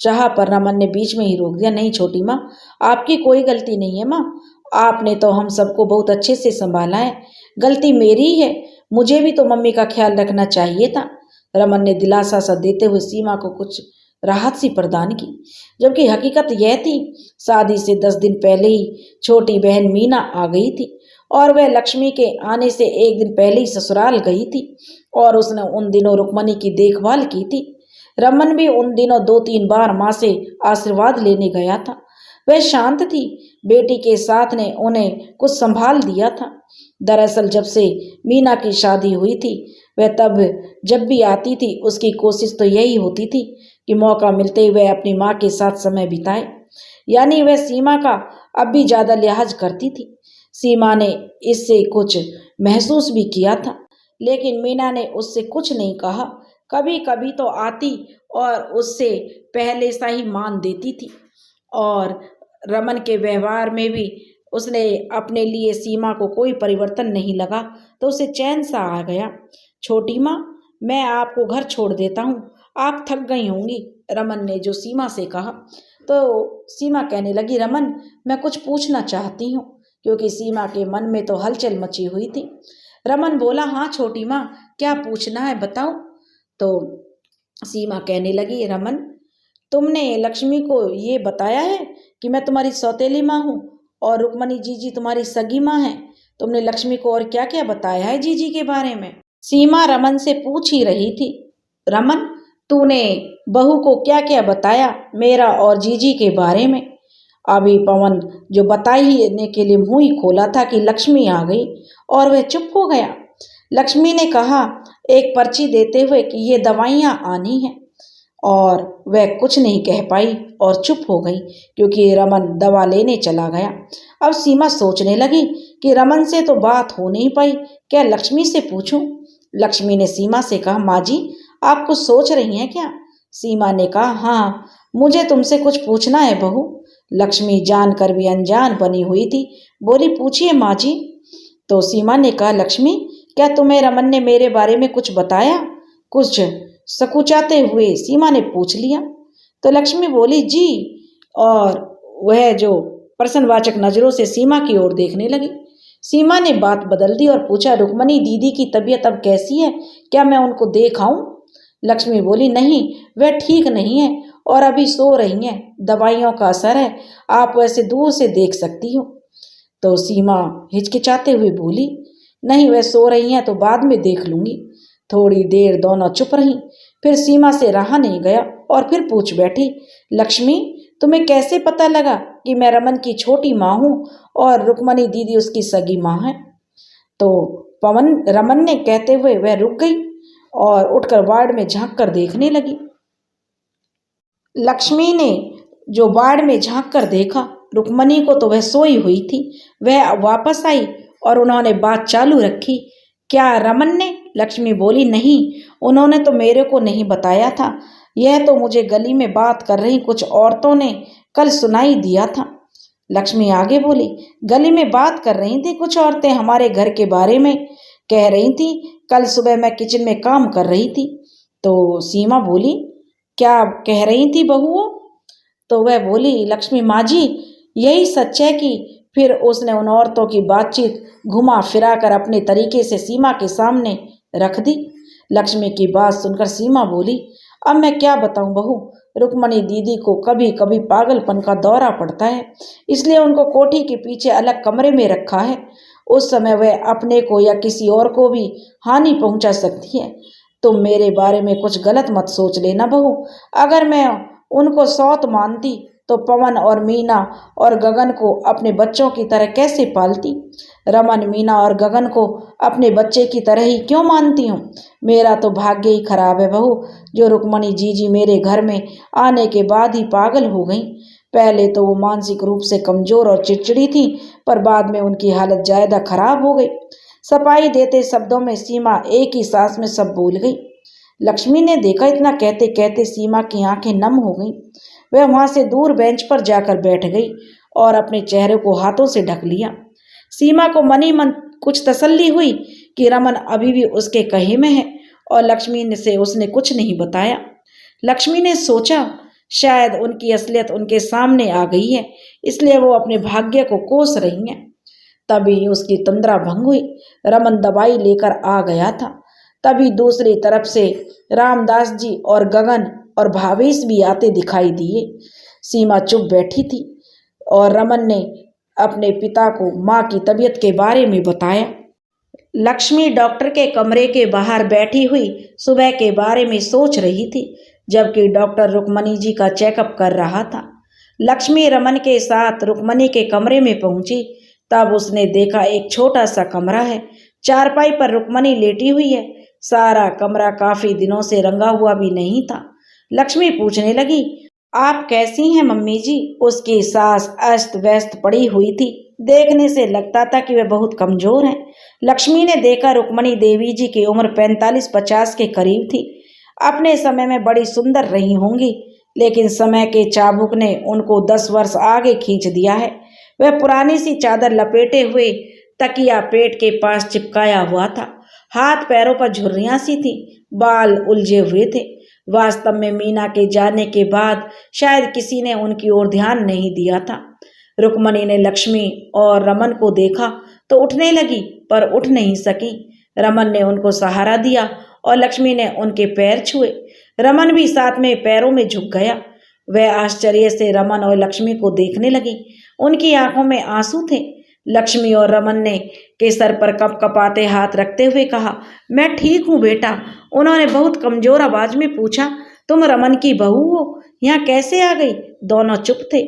चाहा पर रमन ने बीच में ही रोक दिया। नहीं छोटी माँ, आपकी कोई गलती नहीं है माँ, आपने तो हम सबको बहुत अच्छे से संभाला है, गलती मेरी ही है, मुझे भी तो मम्मी का ख्याल रखना चाहिए था। रमन ने दिलासा सा देते हुए सीमा को कुछ राहत सी प्रदान की, जबकि हकीकत यह थी, शादी से 10 दिन पहले ही छोटी बहन मीना आ गई थी, और वह लक्ष्मी के आने से 1 दिन पहले ही ससुराल गई थी, और उसने उन दिनों रुक्मणी की देखभाल की थी। रमन भी उन दिनों 2-3 बार माँ से आशीर्वाद लेने गया था। वह शांत थी, बेटी के साथ ने उन्हें कुछ संभाल दिया था। दरअसल जब से मीना की शादी हुई थी, वह तब जब भी आती थी उसकी कोशिश तो यही होती थी कि मौका मिलते ही वह अपनी माँ के साथ समय बिताए। यानी वह सीमा का अब भी ज़्यादा लिहाज करती थी। सीमा ने इससे कुछ महसूस भी किया था, लेकिन मीना ने उससे कुछ नहीं कहा। कभी कभी तो आती और उससे पहले सा ही मान देती थी, और रमन के व्यवहार में भी उसने अपने लिए सीमा को कोई परिवर्तन नहीं लगा, तो उसे चैन सा आ गया। छोटी माँ, मैं आपको घर छोड़ देता हूँ, आप थक गई होंगी, रमन ने जो सीमा से कहा। तो सीमा कहने लगी, रमन मैं कुछ पूछना चाहती हूँ, क्योंकि सीमा के मन में तो हलचल मची हुई थी। रमन बोला, हाँ छोटी माँ, क्या पूछना है बताओ। तो सीमा कहने लगी, रमन तुमने लक्ष्मी को ये बताया है कि मैं तुम्हारी सौतेली माँ हूँ और रुक्मणी जीजी तुम्हारी सगी माँ है? तुमने लक्ष्मी को और क्या क्या बताया है जीजी के बारे में? सीमा रमन से पूछ ही रही थी, रमन तूने बहू को क्या क्या बताया मेरा और जीजी के बारे में? अभी पवन जो बताने के लिए मुंह ही खोला था कि लक्ष्मी आ गई, और वह चुप हो गया। लक्ष्मी ने कहा एक पर्ची देते हुए कि ये दवाइयाँ आनी हैं, और वह कुछ नहीं कह पाई और चुप हो गई, क्योंकि रमन दवा लेने चला गया। अब सीमा सोचने लगी कि रमन से तो बात हो नहीं पाई, क्या लक्ष्मी से पूछूं? लक्ष्मी ने सीमा से कहा, माँ जी आप कुछ सोच रही हैं क्या? सीमा ने कहा, हाँ मुझे तुमसे कुछ पूछना है बहू। लक्ष्मी जानकर भी अनजान बनी हुई थी, बोली, पूछिए माँ जी। तो सीमा ने कहा, लक्ष्मी क्या तुम्हें रमन ने मेरे बारे में कुछ बताया? कुछ सकुचाते हुए सीमा ने पूछ लिया। तो लक्ष्मी बोली, जी, और वह जो प्रश्नवाचक नजरों से सीमा की ओर देखने लगी। सीमा ने बात बदल दी और पूछा, रुक्मणी दीदी की तबीयत अब कैसी है, क्या मैं उनको देख आऊं? लक्ष्मी बोली, नहीं, वह ठीक नहीं है और अभी सो रही हैं, दवाइयों का असर है, आप वैसे दूर से देख सकती हो। तो सीमा हिचकिचाते हुए बोली, नहीं, वह सो रही हैं तो बाद में देख लूंगी। थोड़ी देर दोनों चुप रहीं, फिर सीमा से रहा नहीं गया और फिर पूछ बैठी, लक्ष्मी, तुम्हें कैसे पता लगा कि मैं रमन की छोटी माँ हूँ और रुक्मणी दीदी उसकी सगी माँ है? तो रमन ने कहते हुए वह रुक गई और उठकर वार्ड में झांक कर देखने लगी। लक्ष्मी ने जो वार्ड में झांक कर देखा, रुक्मणी को तो वह सोई हुई थी। वह वापस आई और उन्होंने बात चालू रखी। क्या रमन ने? लक्ष्मी बोली, नहीं, उन्होंने तो मेरे को नहीं बताया था। यह तो मुझे गली में बात कर रही कुछ औरतों ने कल सुनाई दिया था। लक्ष्मी आगे बोली, गली में बात कर रही थी कुछ औरतें हमारे घर के बारे में, कह रही थी कल सुबह मैं किचन में काम कर रही थी। तो सीमा बोली, क्या कह रही थी बहुओं? तो वह बोली, लक्ष्मी माँ जी, यही सच है कि फिर उसने उन औरतों की बातचीत घुमा फिरा कर अपने तरीके से सीमा के सामने रख दी। लक्ष्मी की बात सुनकर सीमा बोली, अब मैं क्या बताऊं बहू, रुक्मणी दीदी को कभी कभी पागलपन का दौरा पड़ता है, इसलिए उनको कोठी के पीछे अलग कमरे में रखा है। उस समय वह अपने को या किसी और को भी हानि पहुंचा सकती है। तुम मेरे बारे में कुछ गलत मत सोच लेना बहू। अगर मैं उनको सौत मानती तो पवन और मीना और गगन को अपने बच्चों की तरह कैसे पालती? रमन, मीना और गगन को अपने बच्चे की तरह ही क्यों मानती हूँ? मेरा तो भाग्य ही खराब है बहू, जो रुक्मणी जीजी मेरे घर में आने के बाद ही पागल हो गई। पहले तो वो मानसिक रूप से कमजोर और चिड़चिड़ी थी, पर बाद में उनकी हालत ज्यादा खराब हो गई। सफाई देते शब्दों में सीमा एक ही सांस में सब बोल गई। लक्ष्मी ने देखा, इतना कहते कहते सीमा की आंखें नम हो गईं। वह वहां से दूर बेंच पर जाकर बैठ गई और अपने चेहरे को हाथों से ढक लिया। सीमा को मनी मन कुछ तसल्ली हुई कि रमन अभी भी उसके कहे में है और लक्ष्मी से उसने कुछ नहीं बताया। लक्ष्मी ने सोचा, शायद उनकी असलियत उनके सामने आ गई है, इसलिए वो अपने भाग्य को कोस रही हैं। तभी उसकी तंद्रा भंग हुई। रमन दवाई लेकर आ गया था। तभी दूसरी तरफ से रामदास जी और गगन और भावेश भी आते दिखाई दिए। सीमा चुप बैठी थी और रमन ने अपने पिता को माँ की तबीयत के बारे में बताया। लक्ष्मी डॉक्टर के कमरे के बाहर बैठी हुई सुबह के बारे में सोच रही थी, जबकि डॉक्टर रुक्मणी जी का चेकअप कर रहा था। लक्ष्मी रमन के साथ रुक्मणी के कमरे में पहुंची, तब उसने देखा एक छोटा सा कमरा है। चारपाई पर रुक्मणी लेटी हुई है। सारा कमरा काफी दिनों से रंगा हुआ भी नहीं था। लक्ष्मी पूछने लगी, आप कैसी हैं मम्मी जी? उसकी सास अस्त व्यस्त पड़ी हुई थी। देखने से लगता था कि वे बहुत कमजोर हैं। लक्ष्मी ने देखा, रुक्मणी देवी जी की उम्र 45-50 के करीब थी। अपने समय में बड़ी सुंदर रही होंगी, लेकिन समय के चाबुक ने उनको 10 वर्ष आगे खींच दिया है। वह पुरानी सी चादर लपेटे हुए तकिया पेट के पास चिपकाया हुआ था। हाथ पैरों पर झुर्रियां सी थी, बाल उलझे हुए थे। वास्तव में मीना के जाने के बाद शायद किसी ने उनकी ओर ध्यान नहीं दिया था। रुक्मणी ने लक्ष्मी और रमन को देखा तो उठने लगी, पर उठ नहीं सकी। रमन ने उनको सहारा दिया और लक्ष्मी ने उनके पैर छुए। रमन भी साथ में पैरों में झुक गया। वह आश्चर्य से रमन और लक्ष्मी को देखने लगी। उनकी आंखों में आंसू थे। लक्ष्मी और रमन ने के सर पर कपकपाते हाथ रखते हुए कहा, मैं ठीक हूँ बेटा। उन्होंने बहुत कमजोर आवाज में पूछा, तुम रमन की बहू हो? यहाँ कैसे आ गई? दोनों चुप थे।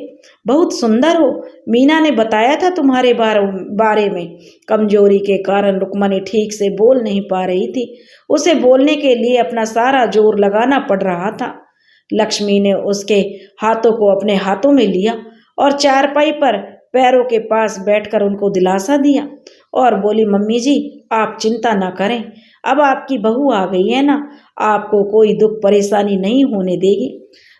बहुत सुंदर हो, मीना ने बताया था तुम्हारे बारे में। कमजोरी के कारण रुक्मणी ठीक से बोल नहीं पा रही थी। उसे बोलने के लिए अपना सारा जोर लगाना पड़ रहा था। लक्ष्मी ने उसके हाथों को अपने हाथों में लिया और चारपाई पर पैरों के पास बैठकर उनको दिलासा दिया और बोली, मम्मी जी, आप चिंता ना करें, अब आपकी बहू आ गई है ना, आपको कोई दुख परेशानी नहीं होने देगी।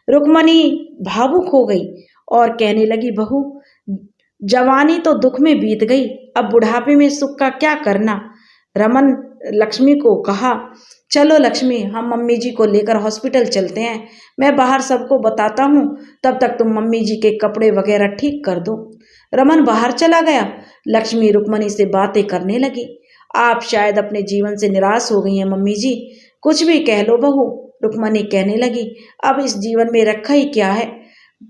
रुक्मणी भावुक हो गई और कहने लगी, बहू, जवानी तो दुख में बीत गई, अब बुढ़ापे में सुख का क्या करना। रमन लक्ष्मी को कहा, चलो लक्ष्मी, हम मम्मी जी को लेकर हॉस्पिटल चलते हैं। मैं बाहर सबको बताता हूँ, तब तक तुम मम्मी जी के कपड़े वगैरह ठीक कर दो। रमन बाहर चला गया। लक्ष्मी रुक्मणी से बातें करने लगी। आप शायद अपने जीवन से निराश हो गई हैं मम्मी जी, कुछ भी कह लो बहू, रुक्मणी कहने लगी, अब इस जीवन में रखा ही क्या है।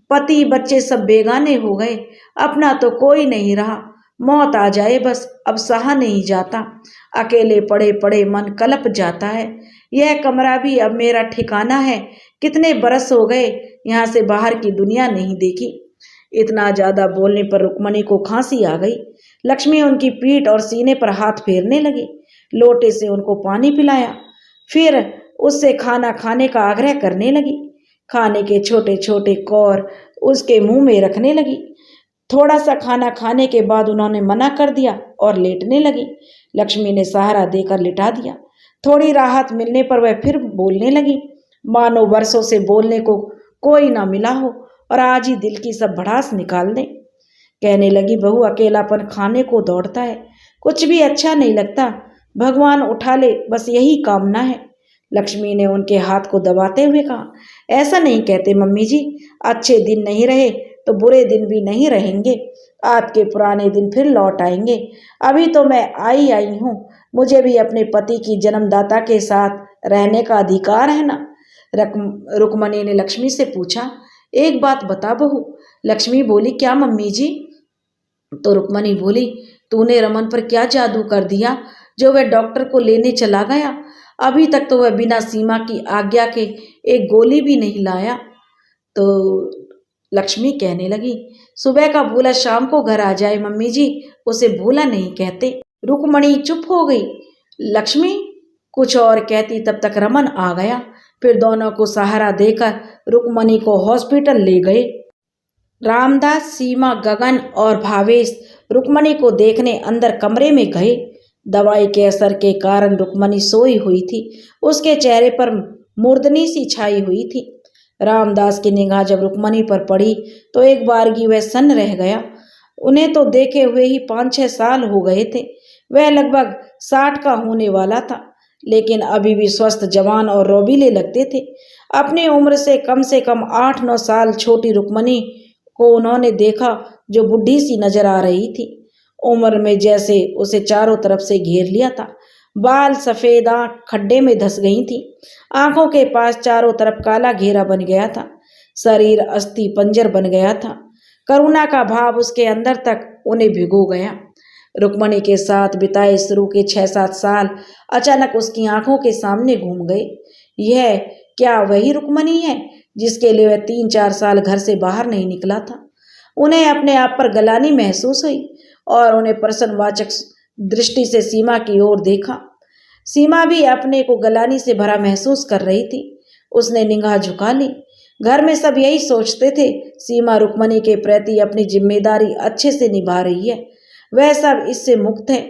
पति बच्चे सब बेगाने हो गए, अपना तो कोई नहीं रहा। मौत आ जाए बस, अब सहा नहीं जाता। अकेले पड़े पड़े मन कलप जाता है। यह कमरा भी अब मेरा ठिकाना है। कितने बरस हो गए यहाँ से बाहर की दुनिया नहीं देखी। इतना ज्यादा बोलने पर रुक्मणी को खांसी आ गई। लक्ष्मी उनकी पीठ और सीने पर हाथ फेरने लगी। लोटे से उनको पानी पिलाया, फिर उससे खाना खाने का आग्रह करने लगी। खाने के छोटे छोटे कौर उसके मुंह में रखने लगी। थोड़ा सा खाना खाने के बाद उन्होंने मना कर दिया और लेटने लगी। लक्ष्मी ने सहारा देकर लिटा दिया। थोड़ी राहत मिलने पर वह फिर बोलने लगी, मानो वर्षों से बोलने को कोई ना मिला हो और आज ही दिल की सब भड़ास निकाल दे। कहने लगी, बहू अकेलापन खाने को दौड़ता है, कुछ भी अच्छा नहीं लगता। भगवान उठा ले, बस यही कामना है। लक्ष्मी ने उनके हाथ को दबाते हुए कहा, ऐसा नहीं कहते मम्मी जी, अच्छे दिन नहीं रहे तो बुरे दिन भी नहीं रहेंगे। आपके पुराने दिन फिर लौट आएंगे। अभी तो मैं आई हूँ, मुझे भी अपने पति की जन्मदाता के साथ रहने का अधिकार है ना। रुक्मणी ने लक्ष्मी से पूछा, एक बात बता बहू। लक्ष्मी बोली, क्या मम्मी जी? तो रुक्मणी बोली, तूने रमन पर क्या जादू कर दिया जो वह डॉक्टर को लेने चला गया। अभी तक तो वह बिना सीमा की आज्ञा के एक गोली भी नहीं लाया। तो लक्ष्मी कहने लगी, सुबह का भूला शाम को घर आ जाए मम्मी जी, उसे भूला नहीं कहते। रुक्मणी चुप हो गई। लक्ष्मी कुछ और कहती तब तक रमन आ गया। फिर दोनों को सहारा देकर रुक्मणी को हॉस्पिटल ले गए। रामदास, सीमा, गगन और भावेश रुक्मणी को देखने अंदर कमरे में गए। दवाई के असर के कारण रुक्मणी सोई हुई थी। उसके चेहरे पर मूर्धनी सी छाई हुई थी। रामदास की निगाह जब रुक्मणी पर पड़ी तो एक बारगी वह सन्न रह गया। उन्हें तो देखे हुए ही 5-6 साल हो गए थे। वह लगभग 60 का होने वाला था, लेकिन अभी भी स्वस्थ, जवान और रोबीले लगते थे। अपनी उम्र से कम 8-9 साल छोटी रुक्मणी को उन्होंने देखा, जो बुढ़ी सी नजर आ रही थी। उम्र में जैसे उसे चारों तरफ से घेर लिया था। बाल सफेद, आंख खड्डे में धस गई थी। आंखों के पास चारों तरफ काला घेरा बन गया था। शरीर अस्थि पंजर बन गया था। करुणा का भाव उसके अंदर तक उन्हें भिगो गया। रुक्मणी के साथ बिताए शुरू के 6-7 साल अचानक उसकी आंखों के सामने घूम गए। यह क्या वही रुक्मणी है जिसके लिए वह 3-4 साल घर से बाहर नहीं निकला था? उन्हें अपने आप पर गलानी महसूस हुई और उन्हें प्रश्नवाचक दृष्टि से सीमा की ओर देखा। सीमा भी अपने को गलानी से भरा महसूस कर रही थी। उसने निगाह झुका ली। घर में सब यही सोचते थे, सीमा रुक्मणी के प्रति अपनी जिम्मेदारी अच्छे से निभा रही है, वह सब इससे मुक्त है।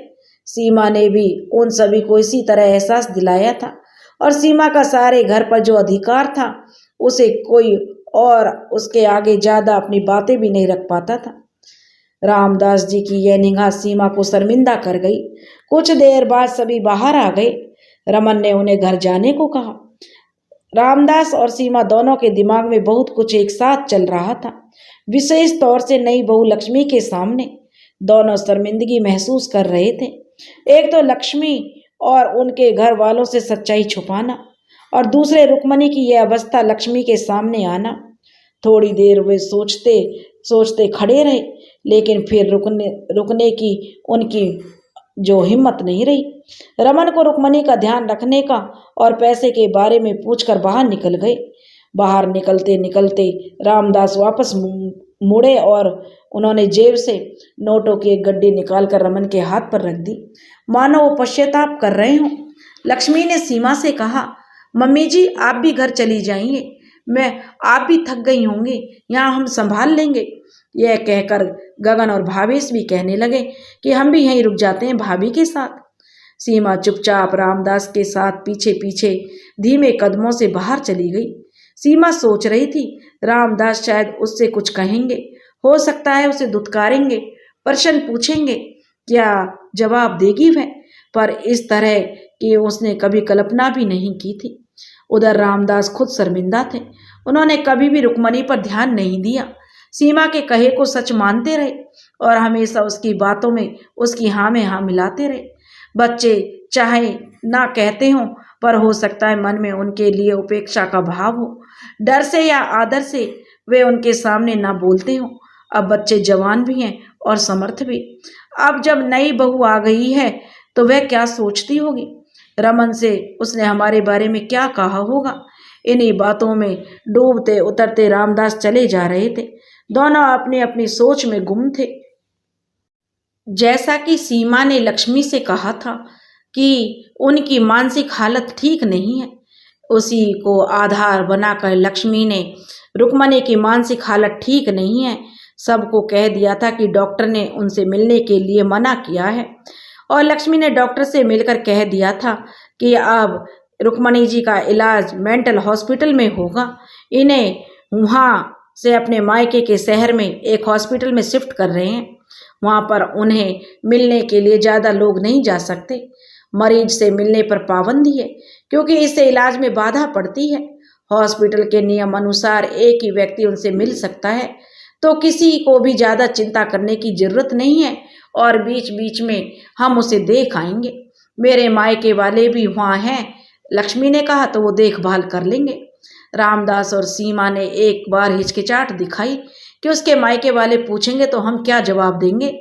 सीमा ने भी उन सभी को इसी तरह एहसास दिलाया था और सीमा का सारे घर पर जो अधिकार था उसे कोई और उसके आगे ज्यादा अपनी बातें भी नहीं रख पाता था। रामदास जी की यह निगाह सीमा को शर्मिंदा कर गई। कुछ देर बाद सभी बाहर आ गए। रमन ने उन्हें घर जाने को कहा। रामदास और सीमा दोनों के दिमाग में बहुत कुछ एक साथ चल रहा था, विशेष तौर से नई बहू लक्ष्मी के सामने। दोनों शर्मिंदगी महसूस कर रहे थे। एक तो लक्ष्मी और उनके घर वालों से सच्चाई छुपाना, और दूसरे रुक्मणी की यह अवस्था लक्ष्मी के सामने आना। थोड़ी देर वे सोचते सोचते खड़े रहे, लेकिन फिर रुकने की उनकी जो हिम्मत नहीं रही। रमन को रुक्मणी का ध्यान रखने का और पैसे के बारे में पूछकर बाहर निकल गए। बाहर निकलते निकलते रामदास वापस मुड़े और उन्होंने जेब से नोटों की एक गड्डी निकालकर रमन के हाथ पर रख दी, मानो वो पश्चाताप कर रहे हों। लक्ष्मी ने सीमा से कहा, मम्मी जी आप भी घर चली जाइए, आप भी थक गई होंगी, यहाँ हम संभाल लेंगे। यह कहकर गगन और भावेश भी कहने लगे कि हम भी यहीं रुक जाते हैं भाभी के साथ। सीमा चुपचाप रामदास के साथ पीछे पीछे धीमे कदमों से बाहर चली गई। सीमा सोच रही थी, रामदास शायद उससे कुछ कहेंगे, हो सकता है उसे दुत्कारेंगे, प्रश्न पूछेंगे, क्या जवाब देगी वह? पर इस तरह की उसने कभी कल्पना भी नहीं की थी। उधर रामदास खुद शर्मिंदा थे। उन्होंने कभी भी रुक्मणी पर ध्यान नहीं दिया, सीमा के कहे को सच मानते रहे और हमेशा उसकी बातों में उसकी हाँ में हाँ मिलाते रहे। बच्चे चाहे ना कहते हों, पर हो सकता है मन में उनके लिए उपेक्षा का भाव हो। डर से या आदर से वे उनके सामने ना बोलते हो। अब बच्चे जवान भी हैं और समर्थ भी। अब जब नई बहू आ गई है तो वह क्या सोचती होगी, रमन से उसने हमारे बारे में क्या कहा होगा। इन्हीं बातों में डूबते उतरते रामदास चले जा रहे थे। दोनों अपनी अपनी सोच में गुम थे। जैसा कि सीमा ने लक्ष्मी से कहा था कि उनकी मानसिक हालत ठीक नहीं है, उसी को आधार बनाकर लक्ष्मी ने रुक्मणी की मानसिक हालत ठीक नहीं है सबको कह दिया था कि डॉक्टर ने उनसे मिलने के लिए मना किया है। और लक्ष्मी ने डॉक्टर से मिलकर कह दिया था कि अब रुक्मणी जी का इलाज मेंटल हॉस्पिटल में होगा। इन्हें वहाँ से अपने मायके के शहर में एक हॉस्पिटल में शिफ्ट कर रहे हैं। वहाँ पर उन्हें मिलने के लिए ज़्यादा लोग नहीं जा सकते। मरीज से मिलने पर पाबंदी है क्योंकि इससे इलाज में बाधा पड़ती है। हॉस्पिटल के नियम अनुसार एक ही व्यक्ति उनसे मिल सकता है, तो किसी को भी ज़्यादा चिंता करने की जरूरत नहीं है और बीच बीच में हम उसे देख आएंगे। मेरे मायके वाले भी वहाँ हैं, लक्ष्मी ने कहा, तो वो देखभाल कर लेंगे। रामदास और सीमा ने एक बार हिचकिचाहट दिखाई कि उसके मायके वाले पूछेंगे तो हम क्या जवाब देंगे।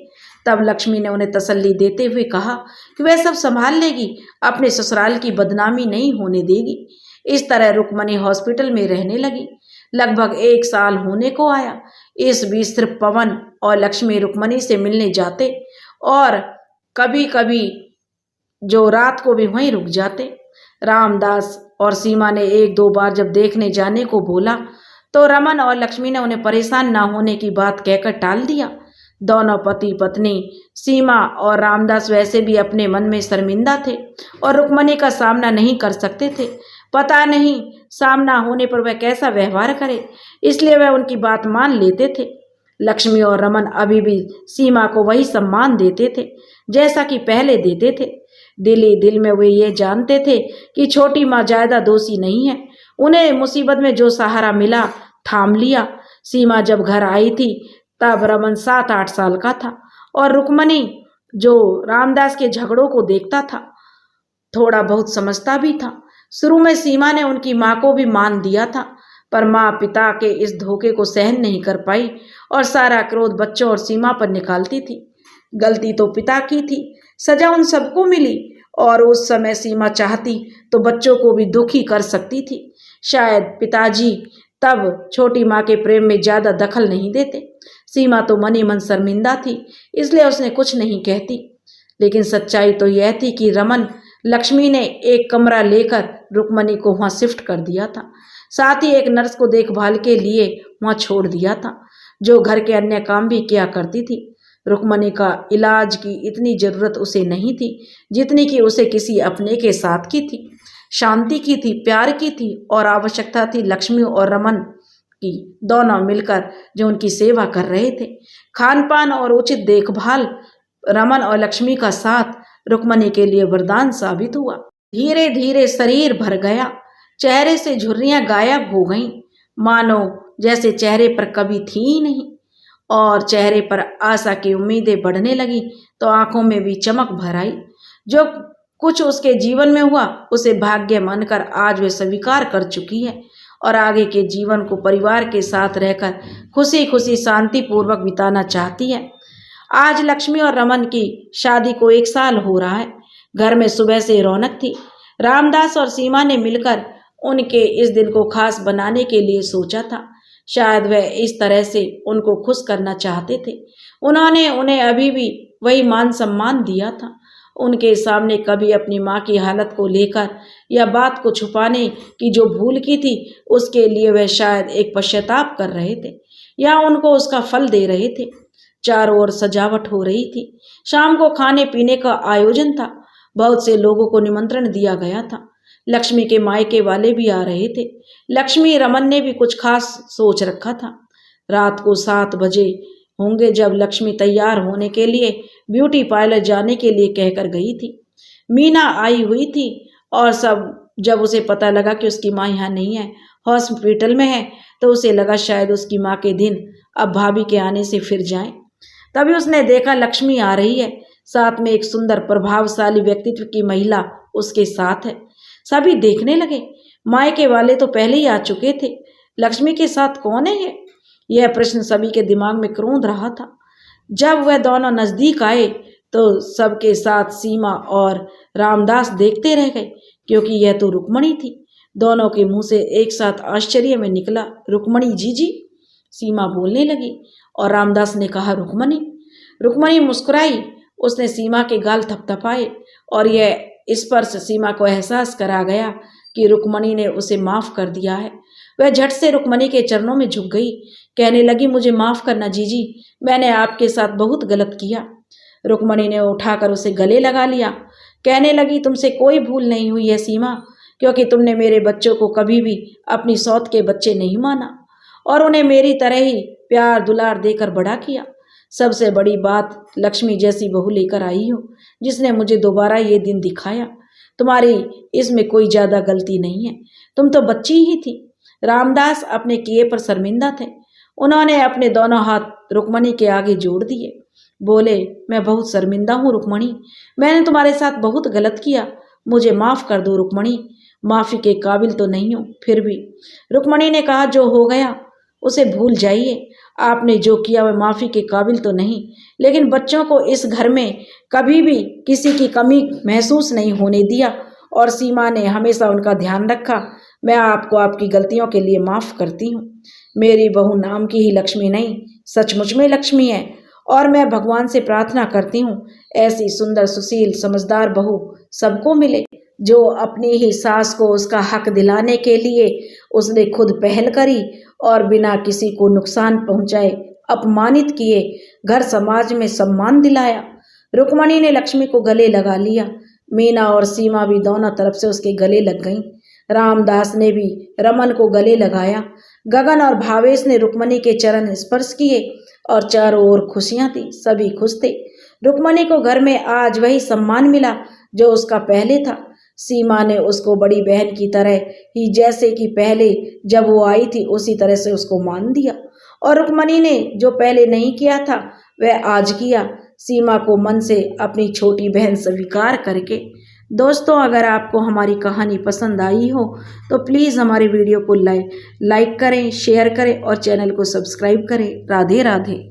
तब लक्ष्मी ने उन्हें तसल्ली देते हुए कहा कि वह सब संभाल लेगी, अपने ससुराल की बदनामी नहीं होने देगी। इस तरह रुक्मणी हॉस्पिटल में रहने लगी। लगभग 1 साल होने को आया। इस बीच सिर्फ पवन और लक्ष्मी रुक्मणी से मिलने जाते और कभी कभी जो रात को भी वहीं रुक जाते। रामदास और सीमा ने 1-2 बार जब देखने जाने को बोला तो रमन और लक्ष्मी ने उन्हें परेशान ना होने की बात कहकर टाल दिया। दोनों पति पत्नी सीमा और रामदास वैसे भी अपने मन में शर्मिंदा थे और रुक्मणी का सामना नहीं कर सकते थे। पता नहीं सामना होने पर वह कैसा व्यवहार करे, इसलिए वह उनकी बात मान लेते थे। लक्ष्मी और रमन अभी भी सीमा को वही सम्मान देते थे जैसा कि पहले देते थे। दिल ही दिल में वे ये जानते थे कि छोटी माँ ज्यादा दोषी नहीं है। उन्हें मुसीबत में जो सहारा मिला थाम लिया। सीमा जब घर आई थी तब रमन 7-8 साल का था और रुक्मणी जो रामदास के झगड़ों को देखता था थोड़ा बहुत समझता भी था। शुरू में सीमा ने उनकी माँ को भी मान दिया था, पर माँ पिता के इस धोखे को सहन नहीं कर पाई और सारा क्रोध बच्चों और सीमा पर निकालती थी। गलती तो पिता की थी, सजा उन सबको मिली और उस समय सीमा चाहती तो बच्चों को भी दुखी कर सकती थी। शायद पिताजी तब छोटी माँ के प्रेम में ज्यादा दखल नहीं देते। सीमा तो मन ही मन शर्मिंदा थी, इसलिए उसने कुछ नहीं कहती। लेकिन सच्चाई तो यह थी कि रमन लक्ष्मी ने एक कमरा लेकर रुक्मणी को वहाँ शिफ्ट कर दिया था, साथ ही एक नर्स को देखभाल के लिए वहाँ छोड़ दिया था जो घर के अन्य काम भी किया करती थी। रुक्मणी का इलाज की इतनी जरूरत उसे नहीं थी जितनी कि उसे किसी अपने के साथ की थी, शांति की थी, प्यार की थी और आवश्यकता थी लक्ष्मी और रमन की। दोनों मिलकर जो उनकी सेवा कर रहे थे, खान पान और उचित देखभाल, रमन और लक्ष्मी का साथ रुक्मणी के लिए वरदान साबित हुआ। धीरे धीरे शरीर भर गया, चेहरे से झुर्रियां गायब हो गईं, मानो जैसे चेहरे पर कभी थी ही नहीं। और चेहरे पर आशा की उम्मीदें बढ़ने लगी तो आंखों में भी चमक भर आई। जो कुछ उसके जीवन में हुआ उसे भाग्य मानकर आज वे स्वीकार कर चुकी है और आगे के जीवन को परिवार के साथ रहकर खुशी खुशी शांति पूर्वक बिताना चाहती है। आज लक्ष्मी और रमन की शादी को 1 साल हो रहा है। घर में सुबह से रौनक थी। रामदास और सीमा ने मिलकर उनके इस दिन को खास बनाने के लिए सोचा था। शायद वह इस तरह से उनको खुश करना चाहते थे। उन्होंने उन्हें अभी भी वही मान सम्मान दिया था। उनके सामने कभी अपनी माँ की हालत को लेकर या बात को छुपाने की जो भूल की थी उसके लिए वह शायद एक पश्चाताप कर रहे थे या उनको उसका फल दे रहे थे। चारों ओर सजावट हो रही थी। शाम को खाने पीने का आयोजन था। बहुत से लोगों को निमंत्रण दिया गया था। लक्ष्मी के मायके वाले भी आ रहे थे। लक्ष्मी रमन ने भी कुछ खास सोच रखा था। रात को 7 बजे होंगे जब लक्ष्मी तैयार होने के लिए ब्यूटी पार्लर जाने के लिए कहकर गई थी। मीना आई हुई थी और जब उसे पता लगा कि उसकी माँ यहाँ नहीं है, हॉस्पिटल में है, तो उसे लगा शायद उसकी माँ के दिन अब भाभी के आने से फिर जाएं। तभी उसने देखा लक्ष्मी आ रही है, साथ में एक सुंदर प्रभावशाली व्यक्तित्व की महिला उसके साथ है। सभी देखने लगे। मायके वाले तो पहले ही आ चुके थे। लक्ष्मी के साथ कौन है यह प्रश्न सभी के दिमाग में क्रोध रहा था। जब वह दोनों नजदीक आए तो सबके साथ सीमा और रामदास देखते रह गए, क्योंकि यह तो रुक्मणी थी। दोनों के मुंह से एक साथ आश्चर्य में निकला, रुक्मणी जी। सीमा बोलने लगी और रामदास ने कहा, रुक्मणी। रुक्मणी मुस्कुराई। उसने सीमा के गाल थपथपाए और यह स्पर्श सीमा को एहसास करा गया कि रुक्मणी ने उसे माफ कर दिया है। वह झट से रुक्मणी के चरणों में झुक गई, कहने लगी, मुझे माफ करना जीजी, मैंने आपके साथ बहुत गलत किया। रुक्मणी ने उठाकर उसे गले लगा लिया, कहने लगी, तुमसे कोई भूल नहीं हुई है सीमा, क्योंकि तुमने मेरे बच्चों को कभी भी अपनी सौत के बच्चे नहीं माना और उन्हें मेरी तरह ही प्यार दुलार देकर बड़ा किया। सबसे बड़ी बात, लक्ष्मी जैसी बहू लेकर आई हो, जिसने मुझे दोबारा ये दिन दिखाया। तुम्हारी इसमें कोई ज्यादा गलती नहीं है, तुम तो बच्ची ही थी। रामदास अपने किए पर शर्मिंदा थे। उन्होंने अपने दोनों हाथ रुक्मणी के आगे जोड़ दिए, बोले, मैं बहुत शर्मिंदा हूँ रुक्मणी, मैंने तुम्हारे साथ बहुत गलत किया, मुझे माफ कर दो रुक्मणी, माफी के काबिल तो नहीं हूँ फिर भी। रुक्मणी ने कहा, जो हो गया उसे भूल जाइए, आपने जो किया वह माफी के काबिल तो नहीं, लेकिन बच्चों को इस घर में कभी भी किसी की कमी महसूस नहीं होने दिया और सीमा ने हमेशा उनका ध्यान रखा। मैं आपको आपकी गलतियों के लिए माफ करती हूँ। मेरी बहू नाम की ही लक्ष्मी नहीं, सचमुच में लक्ष्मी है और मैं भगवान से प्रार्थना करती हूँ ऐसी सुंदर सुशील समझदार बहू सबको मिले, जो अपनी ही सास को उसका हक दिलाने के लिए उसने खुद पहल करी और बिना किसी को नुकसान पहुंचाए, अपमानित किए, घर समाज में सम्मान दिलाया। रुक्मणी ने लक्ष्मी को गले लगा लिया। मीना और सीमा भी दोनों तरफ से उसके गले लग गईं। रामदास ने भी रमन को गले लगाया। गगन और भावेश ने रुक्मणी के चरण स्पर्श किए और चारों ओर खुशियां थी, सभी खुश थे। रुक्मणी को घर में आज वही सम्मान मिला जो उसका पहले था। सीमा ने उसको बड़ी बहन की तरह ही, जैसे कि पहले जब वो आई थी उसी तरह से उसको मान दिया और रुक्मणी ने जो पहले नहीं किया था वह आज किया, सीमा को मन से अपनी छोटी बहन स्वीकार करके। दोस्तों, अगर आपको हमारी कहानी पसंद आई हो तो प्लीज़ हमारे वीडियो को लाइक करें, शेयर करें और चैनल को सब्सक्राइब करें। राधे राधे।